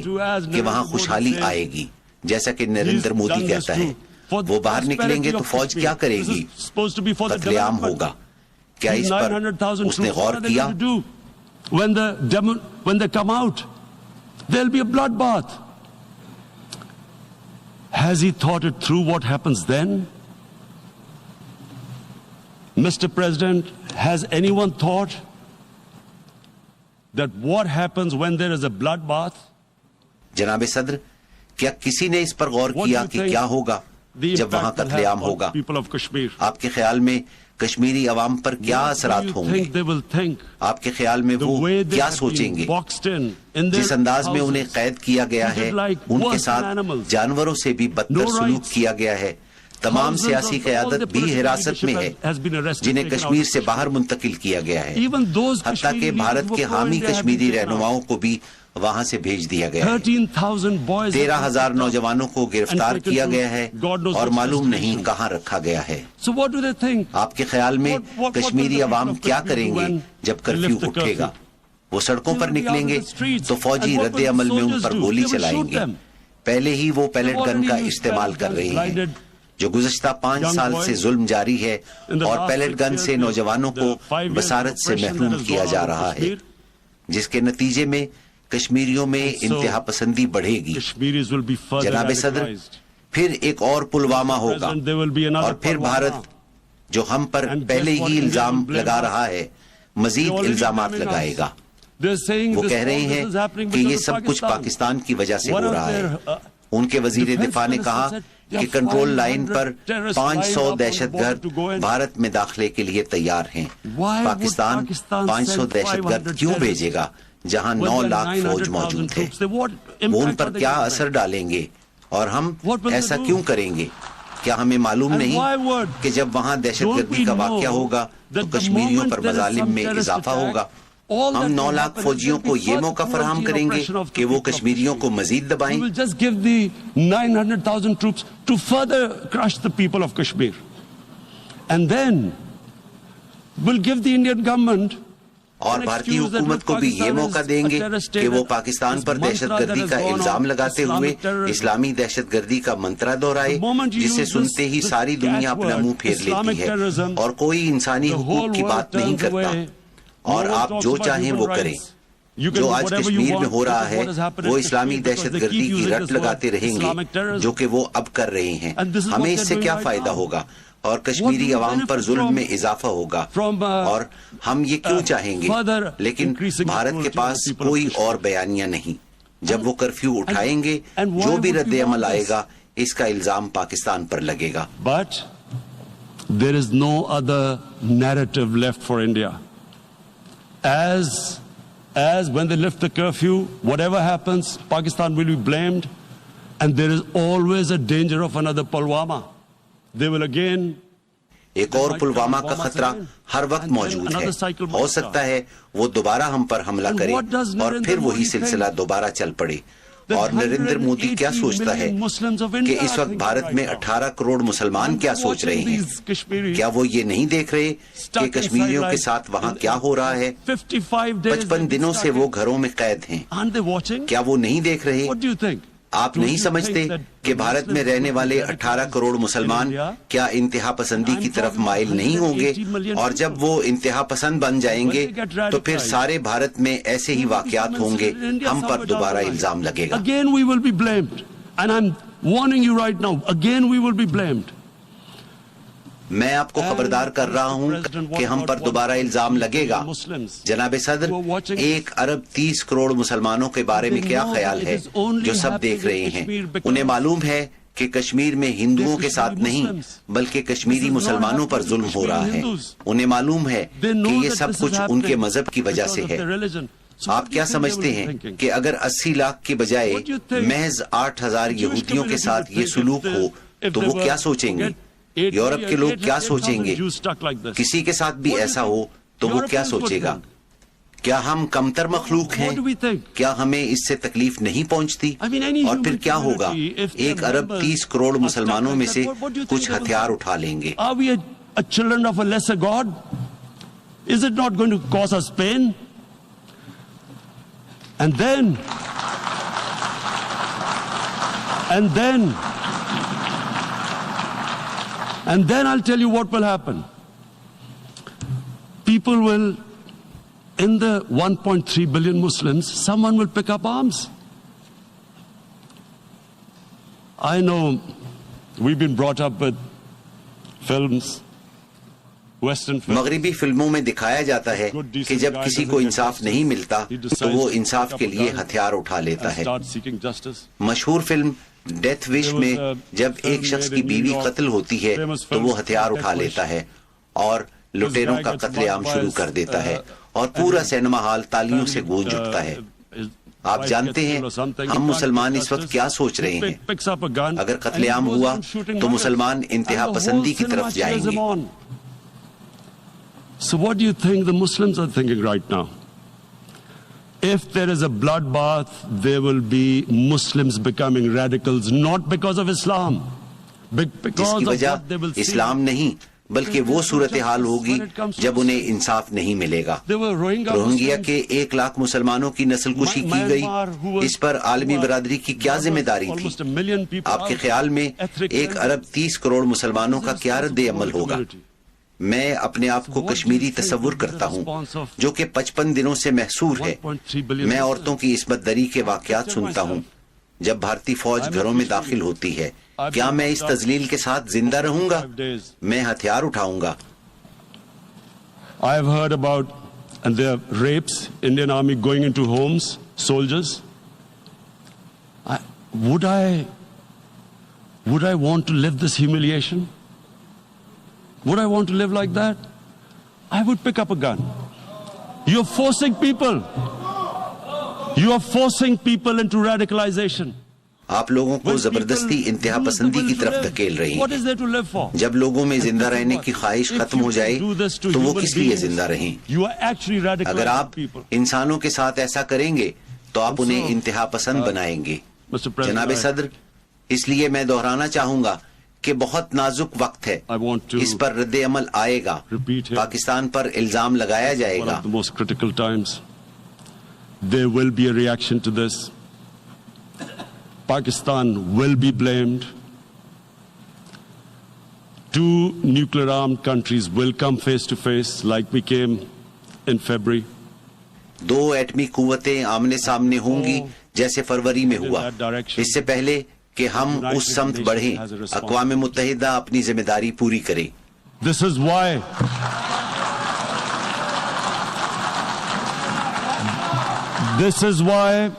[SPEAKER 2] کہ وہاں خوشحالی آئے گی جیسا کہ نریندر مودی کہتا ہے. وہ باہر نکلیں گے تو فوج کیا کرے گی؟ قتل عام ہوگا. کیا اس پر اس نے غور کیا؟
[SPEAKER 1] When they come out, there'll be a bloodbath. Has he thought it through what happens then? Mr. President, has anyone thought that what happens when there is a bloodbath?
[SPEAKER 2] جناب صدر، کیا کسی نے اس پر غور کیا کہ کیا ہوگا جب وہاں قتل عام ہوگا؟ آپ کے خیال میں کشمیری عوام پر کیا اثرات ہوں گے؟ آپ کے خیال میں وہ کیا سوچیں گے؟ جس انداز میں انہیں قید کیا گیا ہے ان کے ساتھ جانوروں سے بھی بدتر سلوک کیا گیا ہے. تمام سیاسی قیادت بھی حراست میں ہے جنہیں کشمیر سے باہر منتقل کیا گیا ہے. حتیٰ کہ بھارت کے حامی کشمیری رہنماؤں کو بھی وہاں سے بھیج دیا گیا ہے. 13,000 نوجوانوں کو گرفتار کیا گیا ہے اور معلوم نہیں کہاں رکھا گیا ہے. آپ کے خیال میں کشمیری عوام کیا کریں گے جب کرفیو اٹھے گا؟ وہ سڑکوں پر نکلیں گے تو فوجی رد عمل میں ان پر گولی چلائیں گے. پہلے ہی وہ پیلٹ گن کا استعمال کر رہے ہیں جو گزشتہ 5 سال سے ظلم جاری ہے اور پیلٹ گن سے نوجوانوں کو بصارت سے محروم کیا جا رہا ہے جس کے نتیجے میں کشمیریوں میں انتہا پسندی بڑھے گی. جناب صدر، پھر ایک اور پلوامہ ہوگا اور پھر بھارت جو ہم پر پہلے ہی الزام لگا رہا ہے مزید الزامات لگائے گا. وہ کہہ رہے ہیں کہ یہ سب کچھ پاکستان کی وجہ سے ہو رہا ہے. ان کے وزیر دفاع نے کہا کہ کنٹرول لائن پر 500 دہشت گرد بھارت میں داخلے کے لیے تیار ہیں. پاکستان 500 دہشت گرد کیوں بھیجے گا جہاں 9 لاکھ فوج موجود ہے؟ وہ ان پر کیا اثر ڈالیں گے اور ہم ایسا کیوں کریں گے؟ کیا ہمیں معلوم نہیں کہ جب وہاں دہشت گردی کا واقعہ ہوگا تو کشمیریوں پر مظالم میں اضافہ ہوگا؟ ہم 9 لاکھ فوجیوں کو یہ موقع فراہم کریں گے کہ وہ کشمیریوں کو مزید دبائیں. اور بھارتی حکومت کو بھی یہ موقع دیں گے کہ وہ پاکستان پر دہشت گردی کا الزام لگاتے ہوئے اسلامی دہشت گردی کا منترا دہرائے جسے سنتے ہی ساری دنیا اپنا منہ پھیر لیتی ہے اور کوئی انسانی حقوق کی بات نہیں کرتا. اور آپ جو چاہیں وہ کریں. جو آج کشمیر میں ہو رہا ہے وہ اسلامی دہشت گردی کی رٹ لگاتے رہیں گے جو کہ وہ اب کر رہے ہیں. ہمیں اس سے کیا فائدہ ہوگا اور کشمیری عوام پر ظلم میں اضافہ ہوگا اور ہم یہ کیوں چاہیں گے؟ لیکن بھارت کے پاس کوئی اور بیانیہ نہیں. جب وہ کرفیو اٹھائیں گے جو بھی رد عمل آئے گا اس کا الزام پاکستان پر لگے گا.
[SPEAKER 1] But there is no other narrative left for India. As when they lift the curfew, whatever happens, Pakistan will be blamed, and there is always a danger of another Pulwama. They will again
[SPEAKER 2] ایک اور پلوامہ کا خطرہ ہر وقت موجود ہے. ہو سکتا ہے وہ دوبارہ ہم پر حملہ کرے اور پھر وہی سلسلہ دوبارہ چل پڑے. اور نریندر مودی کیا سوچتا ہے کہ اس وقت بھارت میں 18 کروڑ مسلمان کیا سوچ رہے ہیں؟ کیا وہ یہ نہیں دیکھ رہے کہ کشمیریوں کے ساتھ وہاں کیا ہو رہا ہے؟ 55 دنوں سے وہ گھروں میں قید ہیں. کیا وہ نہیں دیکھ رہے؟ آپ نہیں سمجھتے کہ بھارت میں رہنے والے 18 کروڑ مسلمان کیا انتہا پسندی کی طرف مائل نہیں ہوں گے؟ اور جب وہ انتہا پسند بن جائیں گے تو پھر سارے بھارت میں ایسے ہی واقعات ہوں گے. ہم پر دوبارہ الزام لگے گا.
[SPEAKER 1] Again we will be blamed. And I'm warning you right now, again we will be blamed.
[SPEAKER 2] میں آپ کو خبردار کر رہا ہوں کہ ہم پر دوبارہ الزام لگے گا. جناب صدر، 1 ارب 30 کروڑ مسلمانوں کے بارے میں کیا خیال ہے جو سب دیکھ رہے ہیں؟ انہیں معلوم ہے کہ کشمیر میں ہندوؤں کے ساتھ نہیں بلکہ کشمیری مسلمانوں پر ظلم ہو رہا ہے. انہیں معلوم ہے کہ یہ سب کچھ ان کے مذہب کی وجہ سے ہے. آپ کیا سمجھتے ہیں کہ اگر 80 لاکھ کے بجائے محض 8,000 یہودیوں کے ساتھ یہ سلوک ہو تو وہ کیا سوچیں گے؟ یورپ کے لوگ کیا سوچیں گے؟ کسی کے ساتھ بھی ایسا ہو تو وہ کیا سوچے گا؟ کیا ہم کمتر مخلوق ہیں؟ کیا ہمیں اس سے تکلیف نہیں پہنچتی؟ اور پھر کیا ہوگا؟ 1 ارب 30 کروڑ مسلمانوں میں سے کچھ ہتھیار اٹھا لیں گے.
[SPEAKER 1] Are we a children of a lesser God? Is it not going to cause us pain? And then I'll tell you what will happen. People will, in the 1.3 billion Muslims, someone will pick up arms. I know we've been brought up with films, Western films.
[SPEAKER 2] مغربی فلموں میں دکھایا جاتا ہے کہ جب کسی کو انصاف نہیں ملتا تو وہ انصاف کے لیے ہتھیار اٹھا لیتا ہے. مشہور فلم ڈیتھ وش میں جب ایک شخص کی بیوی قتل ہوتی ہے تو وہ ہتھیار اٹھا لیتا ہے اور لٹیروں کا قتل عام شروع کر دیتا ہے اور پورا سینما ہال تالیوں سے گونج اٹھتا ہے. آپ جانتے ہیں ہم مسلمان اس وقت کیا سوچ رہے ہیں؟ اگر قتل عام ہوا تو مسلمان انتہا پسندی کی طرف جائیں گے.
[SPEAKER 1] So what do you think the Muslims are thinking right now? If there is a bloodbath, there will be Muslims becoming radicals, not because of Islam, because of what they will see.
[SPEAKER 2] اسلام نہیں بلکہ وہ صورتحال ہوگی جب انہیں انصاف نہیں ملے گا. روہنگیا کے 1 لاکھ مسلمانوں کی نسل کشی کی گئی. اس پر عالمی برادری کی کیا ذمہ داری تھی؟ آپ کے خیال میں 1 ارب 30 کروڑ مسلمانوں کا کیا رد عمل ہوگا؟ میں اپنے آپ کو کشمیری تصور کرتا ہوں جو کہ 55 دنوں سے محصور ہے. میں عورتوں کی عصمت دری کے واقعات سنتا ہوں جب بھارتی فوج گھروں میں داخل ہوتی ہے. کیا میں اس تذلیل کے ساتھ زندہ رہوں گا؟ میں ہتھیار اٹھاؤں گا.
[SPEAKER 1] I have heard about and there are rapes, Indian Army going into homes, soldiers. Would I want to live this humiliation? Would I want to live like that? I would pick up a gun. You're forcing people. You are forcing people into radicalization.
[SPEAKER 2] آپ لوگوں کو زبردستی انتہا پسندی کی طرف دھکیل رہی ہیں. جب لوگوں میں زندہ رہنے کی خواہش ختم ہو جائے تو وہ کس لیے زندہ رہیں؟ اگر آپ انسانوں کے ساتھ ایسا کریں گے تو آپ انہیں انتہا پسند بنائیں گے. جناب صدر، اس لیے میں دہرانا چاہوں گا کہ بہت نازک وقت ہے. اس پر رد عمل آئے گا. پاکستان پر الزام لگایا جائے گا.
[SPEAKER 1] There will be a reaction to this. Pakistan will be blamed. 2 nuclear armed countries will come face to face like we came in February.
[SPEAKER 2] 2 ایٹمی قوتیں آمنے سامنے ہوں گی جیسے فروری میں ہوا. اس سے پہلے کہ ہم اس سمت بڑھیں، اقوام متحدہ اپنی ذمہ داری پوری کرے.
[SPEAKER 1] This is why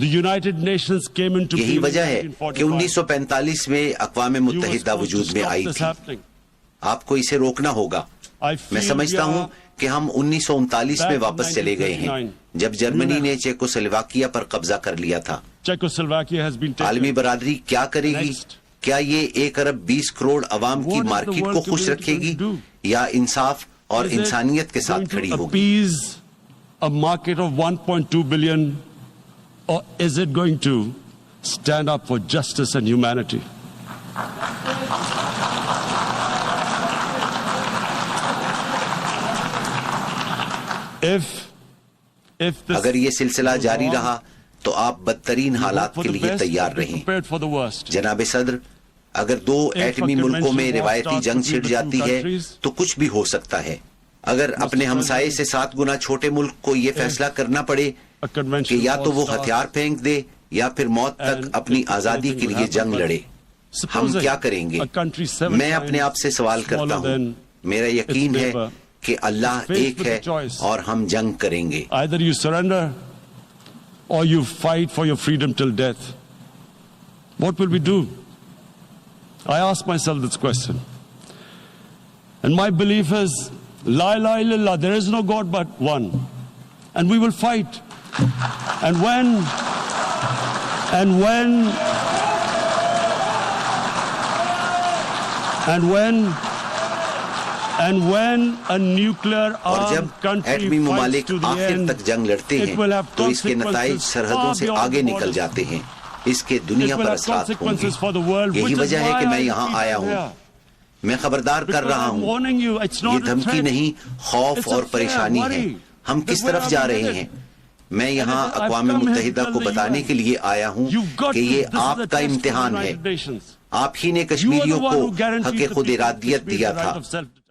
[SPEAKER 1] the United Nations came into being.
[SPEAKER 2] یہی وجہ ہے کہ 1945 میں اقوام متحدہ وجود میں آئی تھی. آپ کو اسے روکنا ہوگا. میں سمجھتا ہوں کہ ہم 1939 میں واپس چلے گئے ہیں جب جرمنی نے چیکوسلواکیہ پر قبضہ کر لیا تھا. عالمی برادری کیا کرے گی کیا یہ 1 ارب 20 کروڑ عوام کی مارکیٹ کو خوش رکھے گی یا انصاف اور انسانیت کے ساتھ کھڑی ہوگی؟
[SPEAKER 1] A market of 1.2 billion, or is it going to stand up for justice and humanity?
[SPEAKER 2] اگر یہ سلسلہ جاری رہا تو آپ بدترین حالات کے لیے تیار رہیں۔ جناب صدر، اگر 2 ایٹمی ملکوں میں روایتی جنگ چھڑ جاتی ہے تو کچھ بھی ہو سکتا ہے۔ اگر اپنے ہمسائے سے 7 گنا چھوٹے ملک کو یہ فیصلہ کرنا پڑے کہ یا تو وہ ہتھیار پھینک دے یا پھر موت تک اپنی آزادی کے لیے جنگ لڑے، ہم کیا کریں گے؟ میں اپنے آپ سے سوال کرتا ہوں۔ میرا یقین ہے کہ اللہ ایک ہے اور ہم جنگ کریں گے۔
[SPEAKER 1] Either you surrender or you fight for your freedom till death. What will we do? I ask myself this question. And my belief is, La ilaha illallah, there is no God but one. And we will fight. And when a nuclear
[SPEAKER 2] اور جب
[SPEAKER 1] armed country
[SPEAKER 2] ایٹمی
[SPEAKER 1] fights
[SPEAKER 2] ممالک
[SPEAKER 1] to the
[SPEAKER 2] آخر
[SPEAKER 1] end,
[SPEAKER 2] تک جنگ لڑتے
[SPEAKER 1] it will
[SPEAKER 2] ہیں
[SPEAKER 1] have
[SPEAKER 2] تو اس کے نتائج
[SPEAKER 1] consequences
[SPEAKER 2] سرحدوں
[SPEAKER 1] far
[SPEAKER 2] سے
[SPEAKER 1] beyond
[SPEAKER 2] آگے
[SPEAKER 1] the
[SPEAKER 2] نکل
[SPEAKER 1] borders.
[SPEAKER 2] جاتے ہیں، اس کے
[SPEAKER 1] It
[SPEAKER 2] دنیا
[SPEAKER 1] will
[SPEAKER 2] پر
[SPEAKER 1] have
[SPEAKER 2] اثرات ہوں
[SPEAKER 1] consequences
[SPEAKER 2] گے۔
[SPEAKER 1] for the world,
[SPEAKER 2] یہی
[SPEAKER 1] which is
[SPEAKER 2] وجہ ہے کہ
[SPEAKER 1] why
[SPEAKER 2] میں
[SPEAKER 1] I
[SPEAKER 2] یہاں
[SPEAKER 1] keep
[SPEAKER 2] آیا
[SPEAKER 1] it
[SPEAKER 2] ہوں۔
[SPEAKER 1] here.
[SPEAKER 2] میں خبردار کر
[SPEAKER 1] Because
[SPEAKER 2] رہا
[SPEAKER 1] I'm
[SPEAKER 2] ہوں،
[SPEAKER 1] warning you, it's not
[SPEAKER 2] یہ
[SPEAKER 1] a
[SPEAKER 2] دھمکی
[SPEAKER 1] threat.
[SPEAKER 2] نہیں، خوف
[SPEAKER 1] It's a
[SPEAKER 2] اور
[SPEAKER 1] fair
[SPEAKER 2] پریشانی ہے۔
[SPEAKER 1] worry.
[SPEAKER 2] ہم کس
[SPEAKER 1] That's where
[SPEAKER 2] طرف
[SPEAKER 1] I'm
[SPEAKER 2] جا رہے
[SPEAKER 1] headed.
[SPEAKER 2] ہیں؟ میں یہاں
[SPEAKER 1] I've
[SPEAKER 2] اقوام
[SPEAKER 1] come here to
[SPEAKER 2] متحدہ
[SPEAKER 1] tell
[SPEAKER 2] کو
[SPEAKER 1] the
[SPEAKER 2] بتانے
[SPEAKER 1] UN.
[SPEAKER 2] کے لیے آیا ہوں
[SPEAKER 1] You've got
[SPEAKER 2] کہ
[SPEAKER 1] to-
[SPEAKER 2] یہ
[SPEAKER 1] this is
[SPEAKER 2] آپ
[SPEAKER 1] the
[SPEAKER 2] کا
[SPEAKER 1] test of the
[SPEAKER 2] امتحان ہے۔
[SPEAKER 1] United Nations.
[SPEAKER 2] آپ ہی نے
[SPEAKER 1] You are the
[SPEAKER 2] کشمیریوں
[SPEAKER 1] one
[SPEAKER 2] کو
[SPEAKER 1] who guaranteed
[SPEAKER 2] حق
[SPEAKER 1] the
[SPEAKER 2] خود
[SPEAKER 1] people of
[SPEAKER 2] ارادیت
[SPEAKER 1] Kashmir
[SPEAKER 2] دیا
[SPEAKER 1] the
[SPEAKER 2] تھا۔
[SPEAKER 1] right of self-determination.